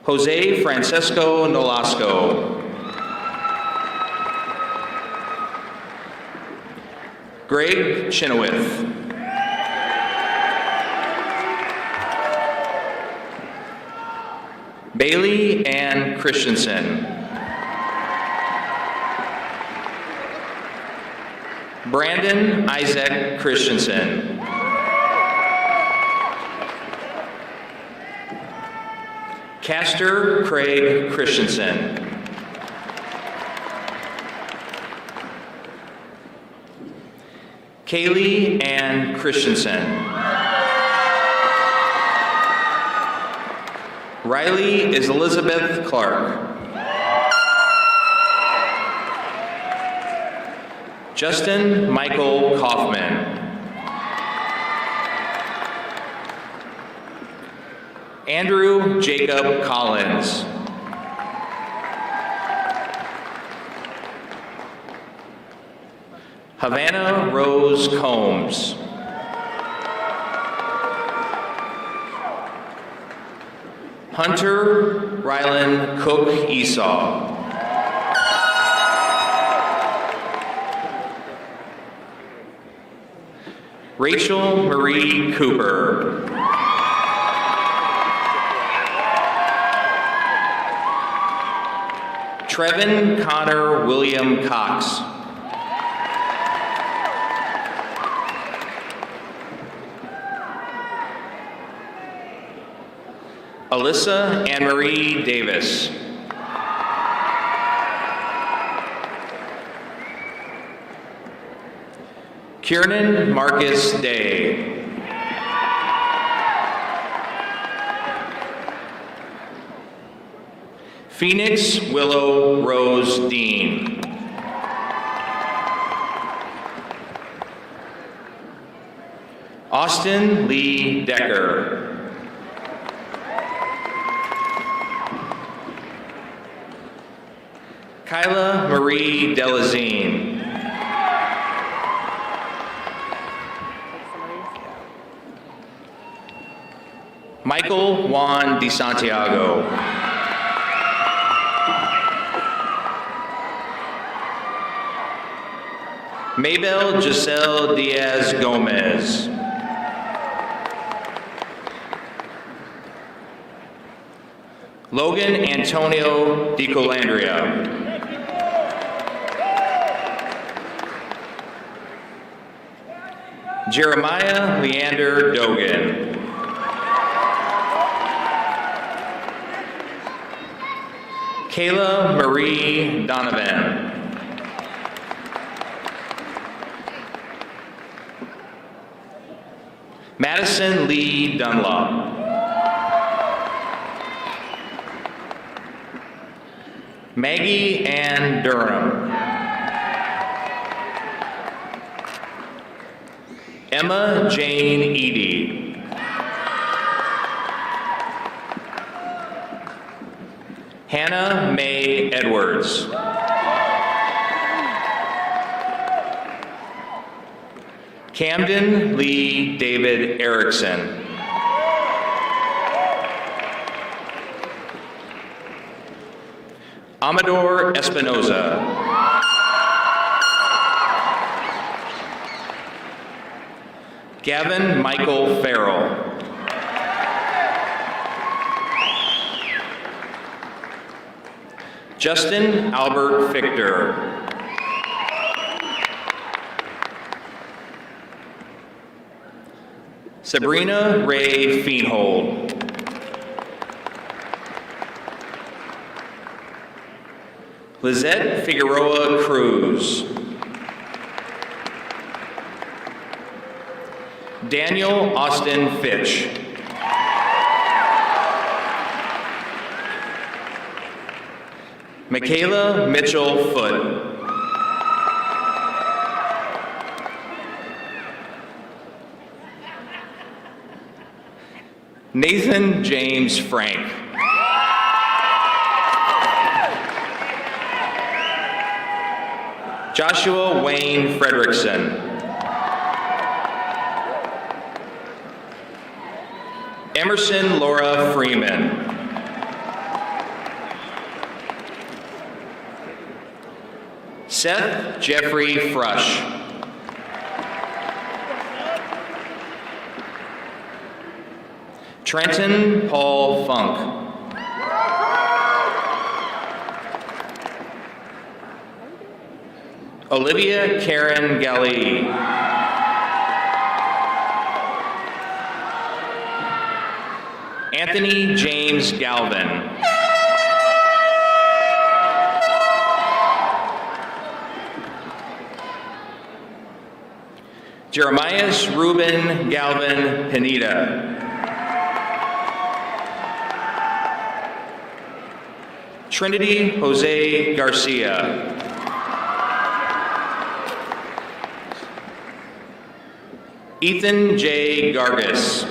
Jose Francesco Nolasco. Greg Chenoweth. Bailey Ann Christensen. Brandon Isaac Christensen. Castor Craig Christensen. Kaylee Ann Christensen. Riley is Elizabeth Clark. Justin Michael Kaufman. Andrew Jacob Collins. Havana Rose Combs. Hunter Rylan Cook Esau. Rachel Marie Cooper. Trevin Connor William Cox. Alyssa Anne-Marie Davis. Kiernan Marcus Day. Phoenix Willow Rose Dean. Austin Lee Decker. Kyla Marie Delazine. Michael Juan DeSantiago. Maybell Giselle Diaz Gomez. Logan Antonio DeColandria. Jeremiah Leander Dogan. Kayla Marie Donovan. Madison Lee Dunlop. Maggie Ann Durham. Emma Jane Eady. Hannah Mae Edwards. Camden Lee David Erickson. Amador Espinoza. Gavin Michael Farrell. Justin Albert Fichter. Sabrina Ray Feenhold. Lizette Figueroa Cruz. Daniel Austin Fitch. Michaela Mitchell Foote. Nathan James Frank. Joshua Wayne Fredrickson. Emerson Laura Freeman. Seth Jeffrey Frush. Trenton Paul Funk. Olivia Karen Galli. Anthony James Galvin. Jeremias Ruben Galvin Pineda. Trinity Jose Garcia. Ethan J. Gargis.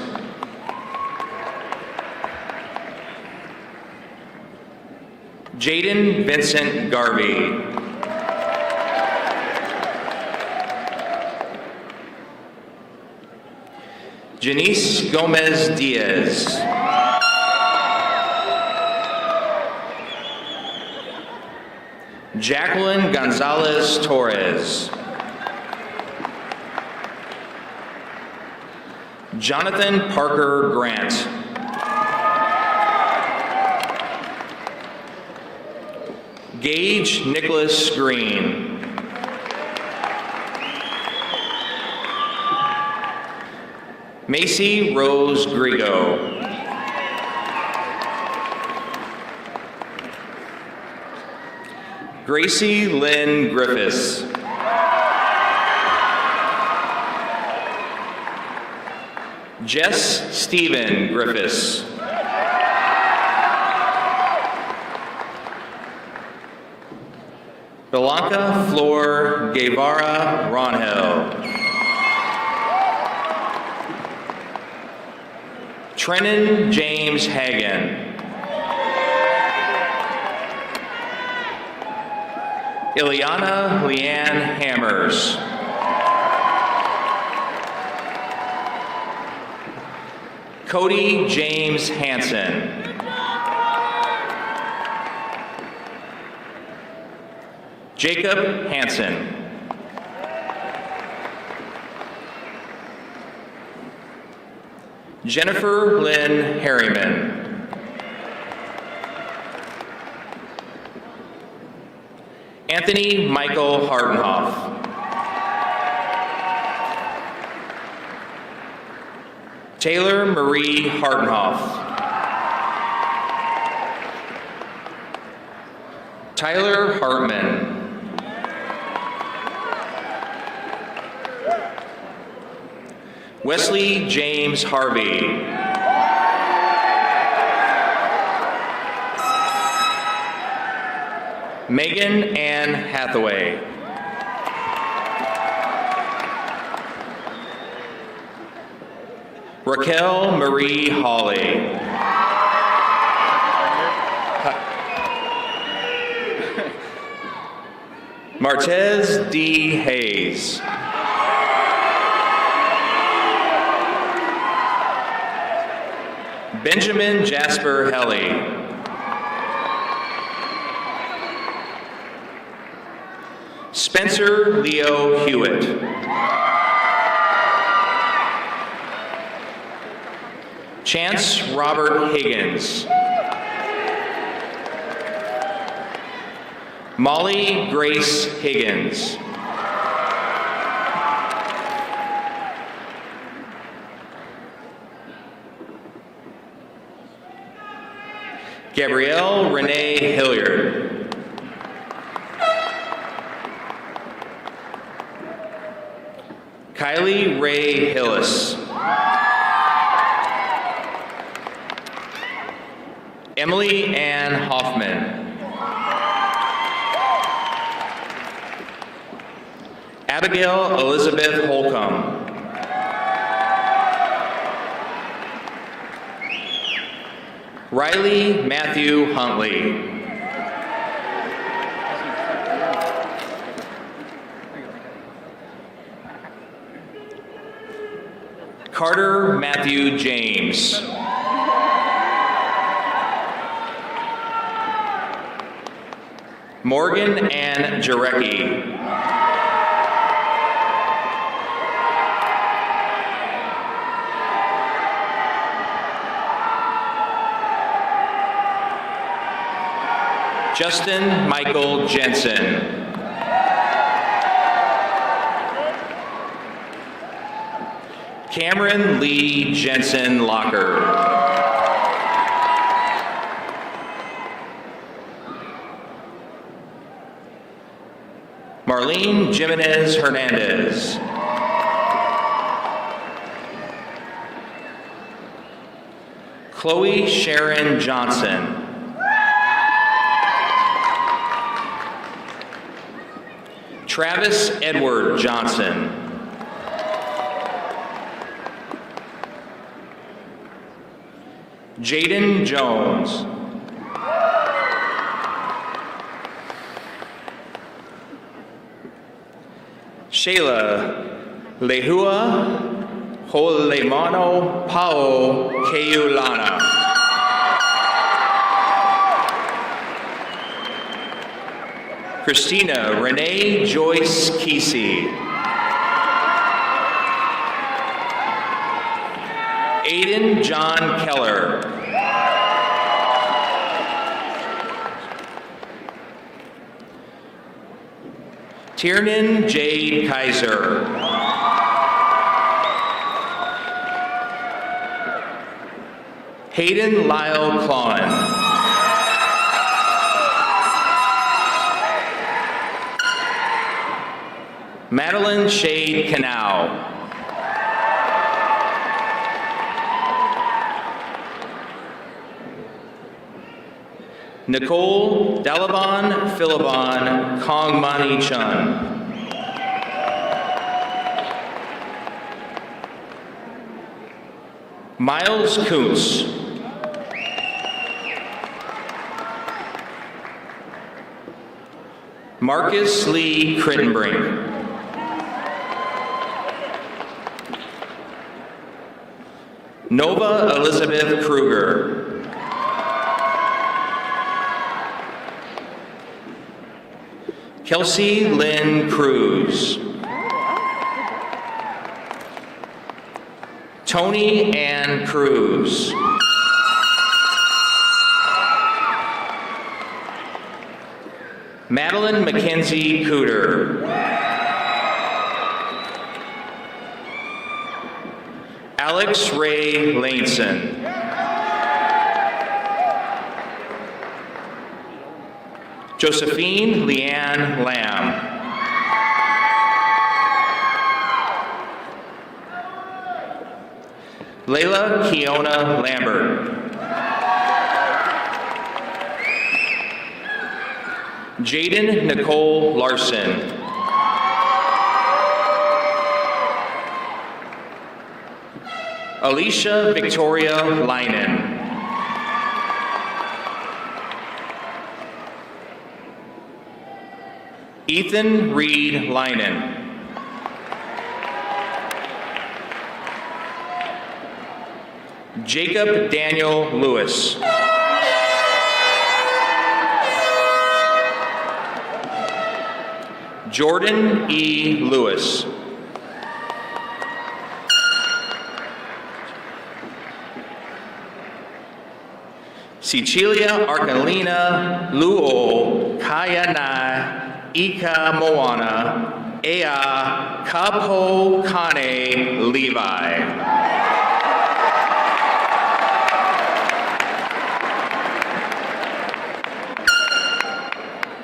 Jaden Vincent Garvey. Janice Gomez Diaz. Jacqueline Gonzalez Torres. Jonathan Parker Grant. Gage Nicholas Green. Macy Rose Grigo. Gracie Lynn Griffiths. Jess Stephen Griffiths. Belanca Flor Guevara Ronhell. Trenton James Hagan. Ileana Leanne Hammers. Cody James Hansen. Jacob Hansen. Jennifer Lynn Harriman. Anthony Michael Hartenhoff. Taylor Marie Hartenhoff. Tyler Hartman. Wesley James Harvey. Megan Ann Hathaway. Raquel Marie Hawley. Martez D. Hayes. Benjamin Jasper Helly. Spencer Leo Hewitt. Chance Robert Higgins. Molly Grace Higgins. Gabrielle Renee Hilliard. Kylie Ray Hillis. Emily Ann Hoffman. Abigail Elizabeth Holcomb. Riley Matthew Huntley. Carter Matthew James. Morgan Ann Jarecki. Justin Michael Jensen. Cameron Lee Jensen Locker. Marlene Jimenez Hernandez. Chloe Sharon Johnson. Travis Edward Johnson. Jaden Jones. Shayla Lehua Holemano Pao Keulana. Christina Renee Joyce Kesey. Aiden John Keller. Tiernan Jade Kaiser. Hayden Lyle Clawen. Madeline Shade Canal. Nicole Dalabon Philibon Kongmani Chun. Miles Kuntz. Marcus Lee Crittenbrink. Nova Elizabeth Kruger. Kelsey Lynn Cruz. Tony Ann Cruz. Madeline Mackenzie Cooter. Alex Ray Laneson. Josephine Leanne Lamb. Layla Kiona Lambert. Jaden Nicole Larson. Alicia Victoria Linen. Ethan Reed Linen. Jacob Daniel Lewis. Jordan E. Lewis. Cecilia Arcalina Luo Kayana Ika Moana Ea Kapo Kane Levi.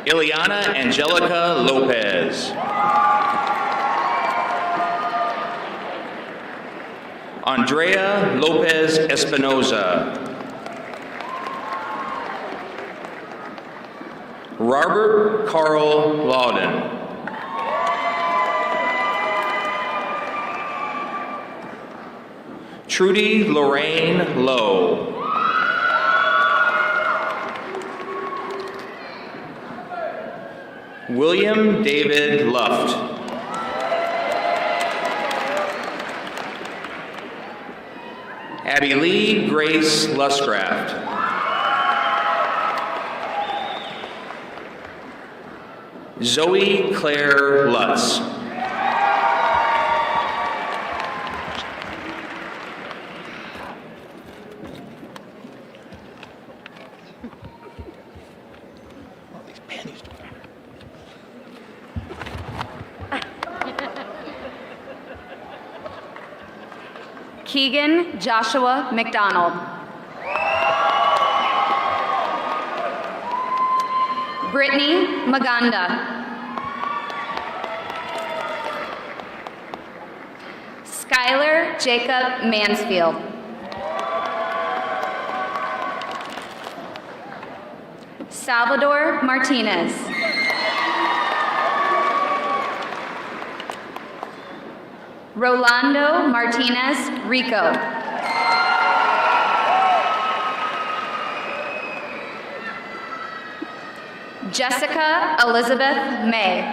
Ileana Angelica Lopez. Andrea Lopez Espinoza. Robert Carl Lawden. Trudy Lorraine Lowe. William David Luft. Abby Lee Grace Luscraft. Zoe Claire Lutz. Keegan Joshua McDonald. Brittany Maganda. Skylar Jacob Mansfield. Salvador Martinez. Rolando Martinez Rico. Jessica Elizabeth May.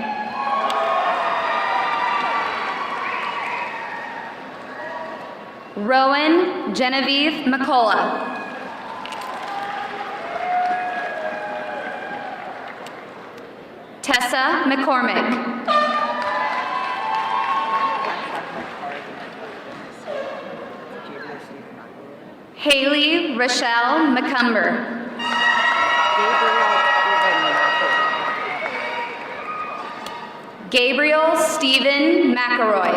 Rowan Genevieve McCullough. Tessa McCormick. Haley Rochelle McCumber. Gabriel Stephen McElroy.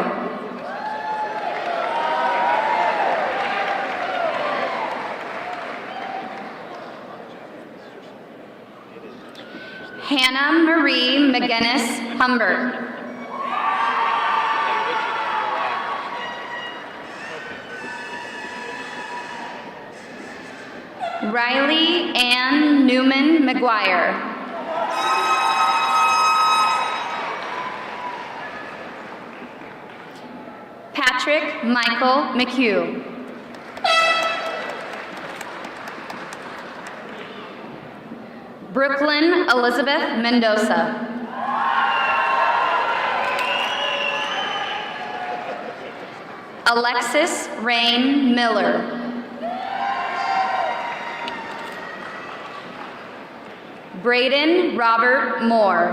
Hannah Marie McGinnis Humbert. Riley Ann Newman McGuire. Patrick Michael McHugh. Brooklyn Elizabeth Mendoza. Alexis Rain Miller. Braden Robert Moore.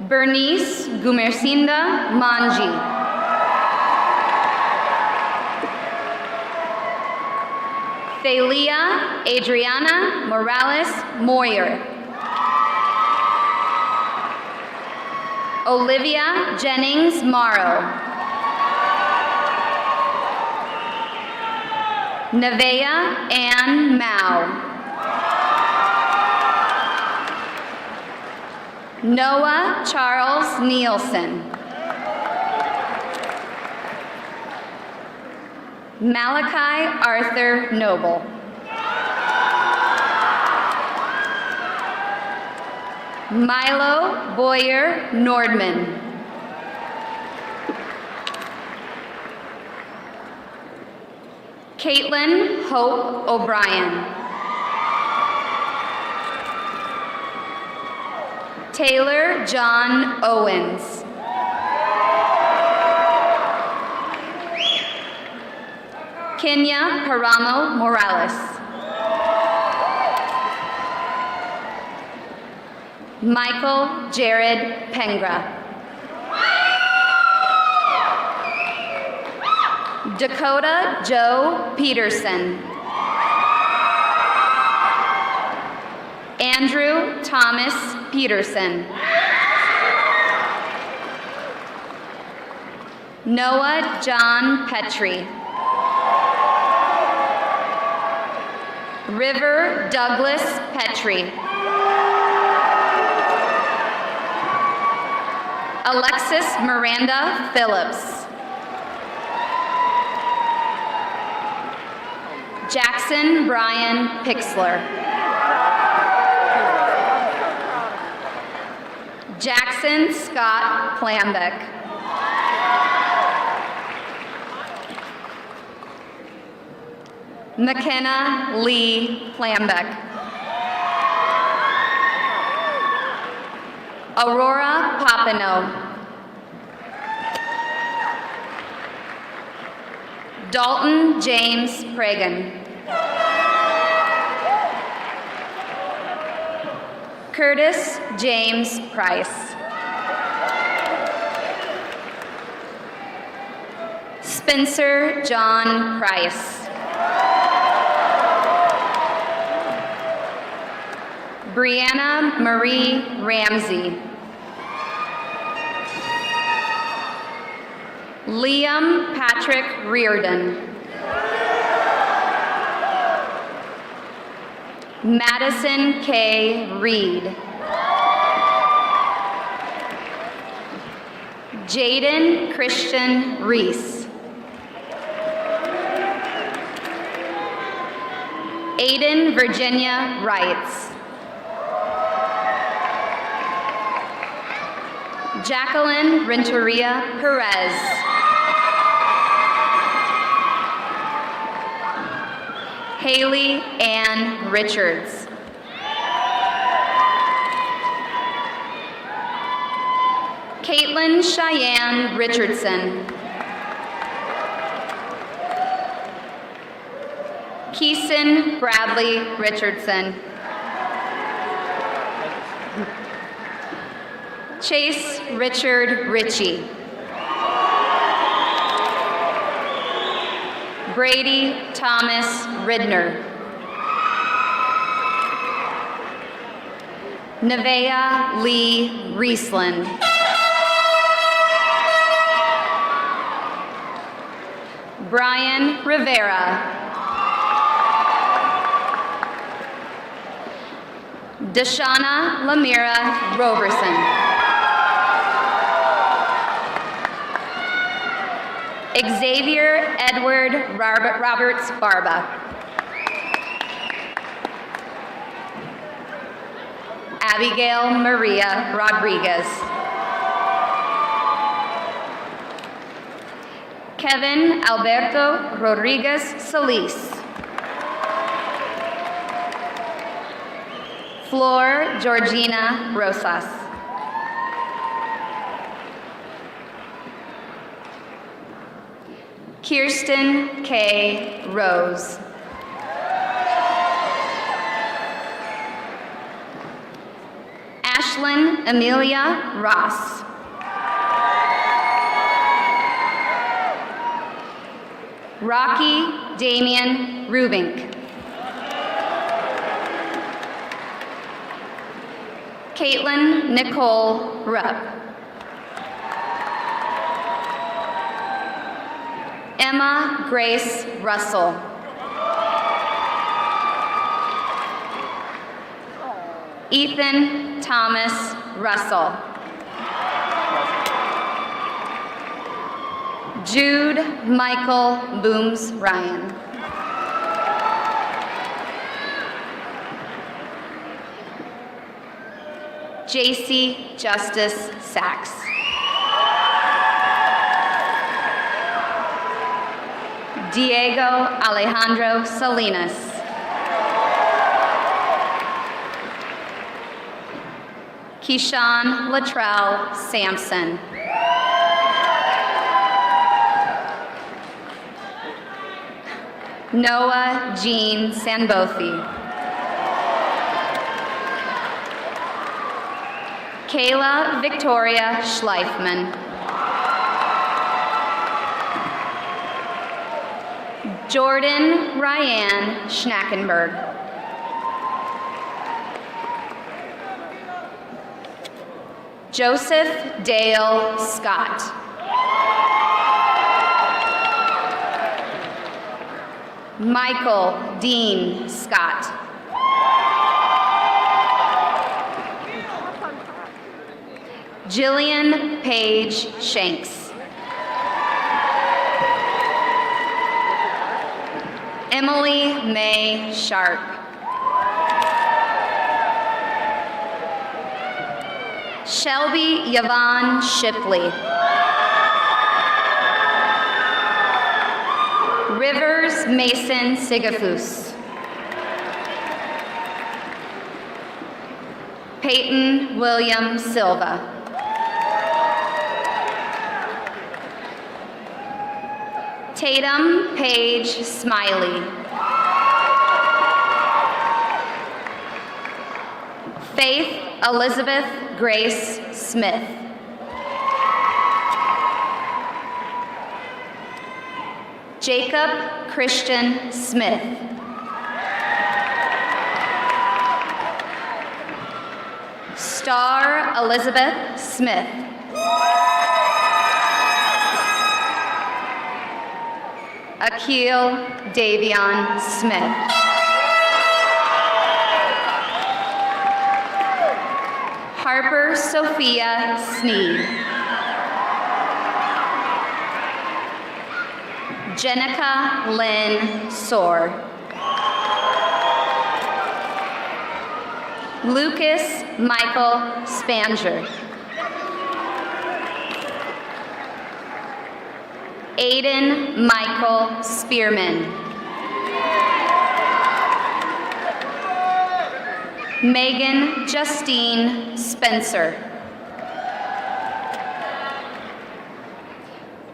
Bernice Gumercinda Manji. Thalia Adriana Morales Moyer. Olivia Jennings Morrow. Nevaeh Ann Mao. Noah Charles Nielsen. Malachi Arthur Noble. Milo Boyer Nordman. Caitlin Hope O'Brien. Taylor John Owens. Kenya Paramo Morales. Michael Jared Pengra. Dakota Joe Peterson. Andrew Thomas Peterson. Noah John Petrie. River Douglas Petrie. Alexis Miranda Phillips. Jackson Brian Pixler. Jackson Scott Plambeck. McKenna Lee Plambeck. Aurora Papineau. Dalton James Pragan. Curtis James Price. Spencer John Price. Brianna Marie Ramsey. Liam Patrick Reardon. Madison K. Reed. Jaden Christian Reese. Aiden Virginia Wrights. Jacqueline Renteria Perez. Haley Ann Richards. Caitlin Cheyenne Richardson. Keeson Bradley Richardson. Chase Richard Ritchie. Brady Thomas Ridner. Nevaeh Lee Riesland. Brian Rivera. Deshauna Lamira Roberson. Xavier Edward Roberts Barba. Abigail Maria Rodriguez. Kevin Alberto Rodriguez Solis. Flor Georgina Rosas. Kirsten K. Rose. Ashlyn Amelia Ross. Rocky Damian Rubink. Caitlin Nicole Rupp. Emma Grace Russell. Ethan Thomas Russell. Jude Michael Booms Ryan. JC Justice Sachs. Diego Alejandro Salinas. Keyshawn Latrell Sampson. Noah Jean Sanbothi. Kayla Victoria Schleifman. Jordan Ryan Schnackenberg. Joseph Dale Scott. Michael Dean Scott. Jillian Paige Shanks. Emily May Sharp. Shelby Yvonne Shipley. Rivers Mason Sigafus. Peyton William Silva. Tatum Paige Smiley. Faith Elizabeth Grace Smith. Jacob Christian Smith. Star Elizabeth Smith. Akil Davion Smith. Harper Sophia Sneed. Jenica Lynn Soar. Lucas Michael Spanger. Aiden Michael Spearman. Megan Justine Spencer.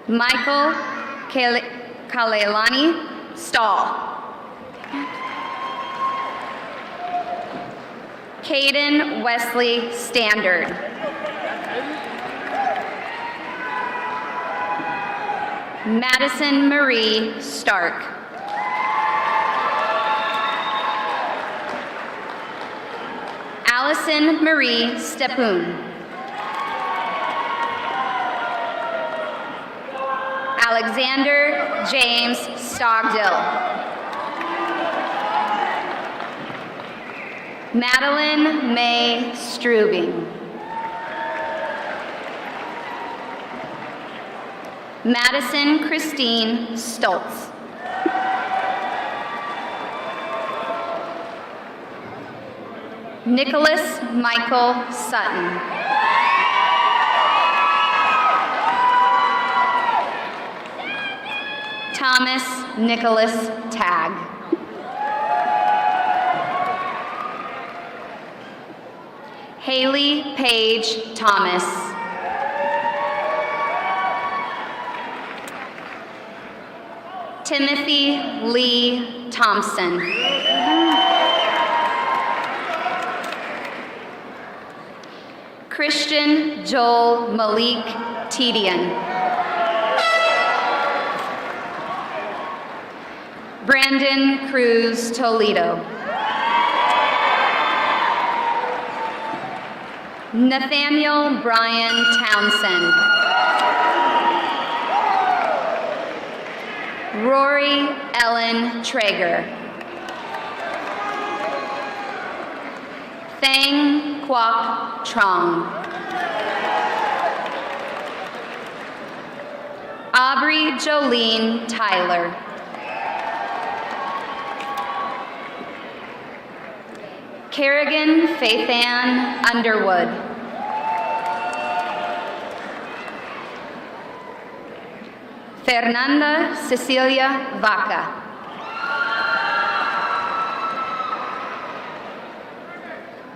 Michael Kalelani Stahl. Caden Wesley Standard. Madison Marie Stark. Allison Marie Stepoon. Alexander James Stogdill. Madeline May Strubing. Madison Christine Stoltz. Nicholas Michael Sutton. Thomas Nicholas Tagg. Haley Paige Thomas. Timothy Lee Thompson. Christian Joel Malik Tedian. Brandon Cruz Toledo. Nathaniel Brian Townsend. Rory Ellen Traeger. Thang Quoc Trong. Aubrey Jolene Tyler. Kerrigan Faithan Underwood. Fernanda Cecilia Vaca.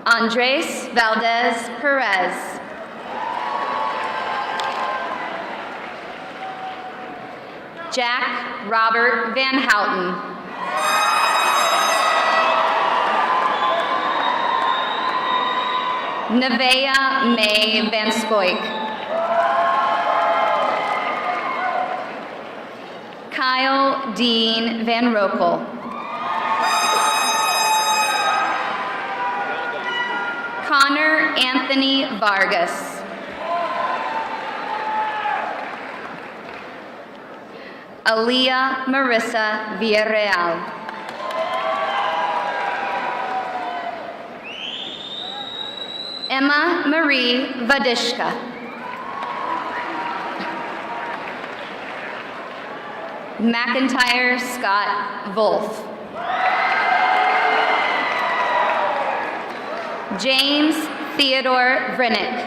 Andres Valdez Perez. Jack Robert Van Houten. Nevaeh May Van Scoik. Kyle Dean Van Rokel. Connor Anthony Vargas. Aaliyah Marissa Villarreal. Emma Marie Vadishka. McIntyre Scott Wolf. James Theodore Vrinick.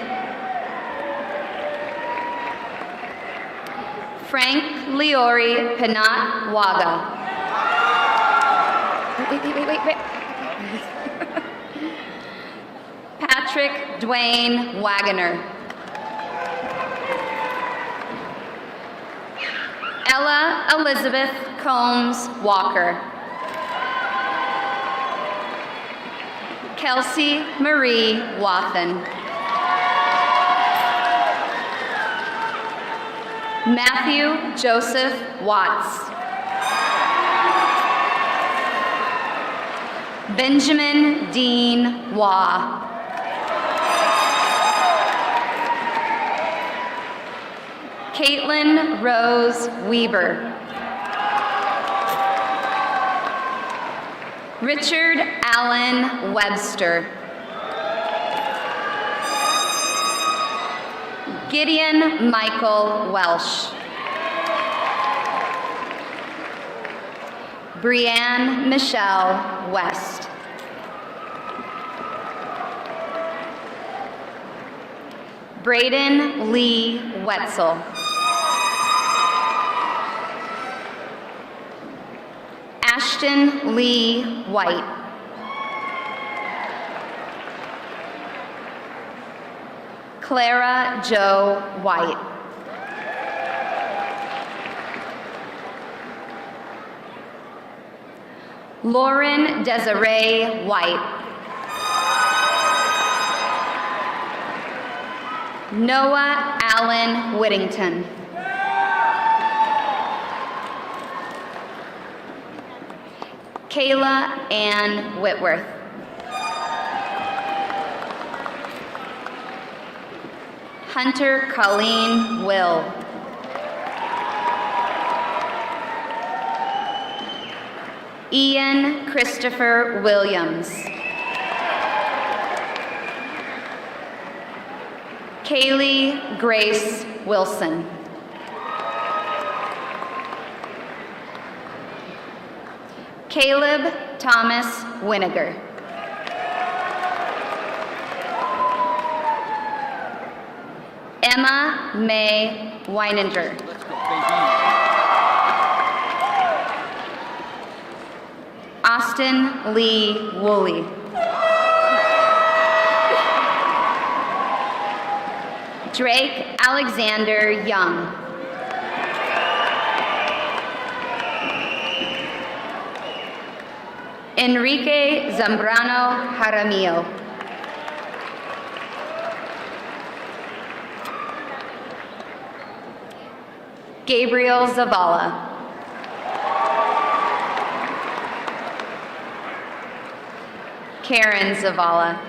Frank Leori Pinat Waga. Wait. Patrick Dwayne Wagoner. Ella Elizabeth Combs Walker. Kelsey Marie Wathen. Matthew Joseph Watts. Benjamin Dean Waugh. Caitlin Rose Weber. Richard Allen Webster. Gideon Michael Welsh. Brianne Michelle West. Braden Lee Wetzel. Ashton Lee White. Clara Jo White. Lauren Desiree White. Noah Allen Whittington. Kayla Ann Whitworth. Hunter Colleen Will. Ian Christopher Williams. Kaylee Grace Wilson. Caleb Thomas Winiger. Emma May Weininger. Austin Lee Woolley. Drake Alexander Young. Enrique Zambrano Jaramillo. Gabriel Zavala. Karen Zavala.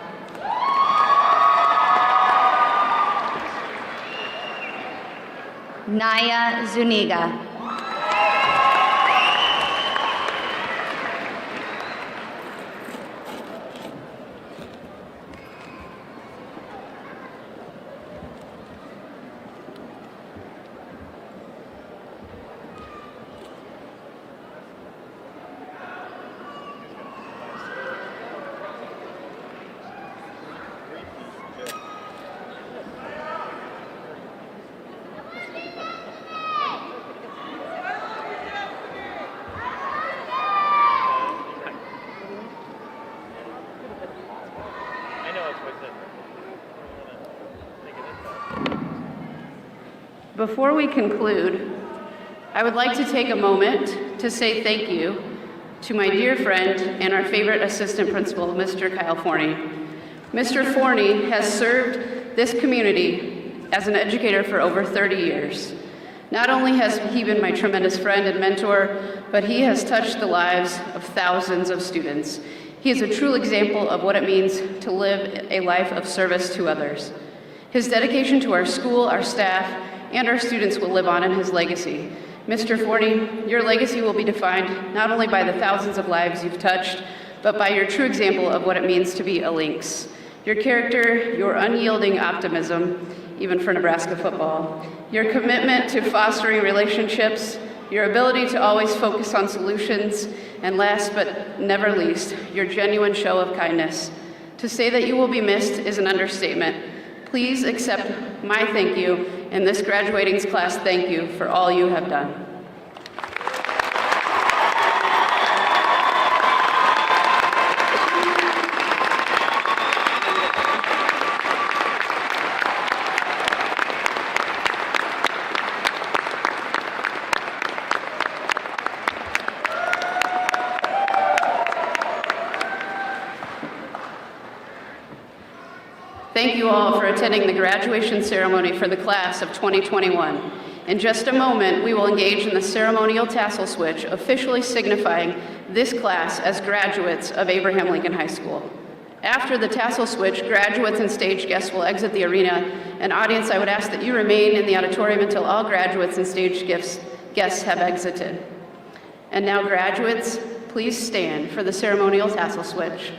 Naya Zuniga. Before we conclude, I would like to take a moment to say thank you to my dear friend and our favorite assistant principal, Mr. Kyle Forney. Mr. Forney has served this community as an educator for over 30 years. Not only has he been my tremendous friend and mentor, but he has touched the lives of thousands of students. He is a true example of what it means to live a life of service to others. His dedication to our school, our staff, and our students will live on in his legacy. Mr. Forney, your legacy will be defined not only by the thousands of lives you've touched, but by your true example of what it means to be a Lynx. Your character, your unyielding optimism, even for Nebraska football, your commitment to fostering relationships, your ability to always focus on solutions, and last but never least, your genuine show of kindness. To say that you will be missed is an understatement. Please accept my thank you and this graduating class thank you for all you have done. Thank you all for attending the graduation ceremony for the class of 2021. In just a moment, we will engage in the ceremonial tassel switch, officially signifying this class as graduates of Abraham Lincoln High School. After the tassel switch, graduates and stage guests will exit the arena. And audience, I would ask that you remain in the auditorium until all graduates and stage guests have exited. And now, graduates, please stand for the ceremonial tassel switch.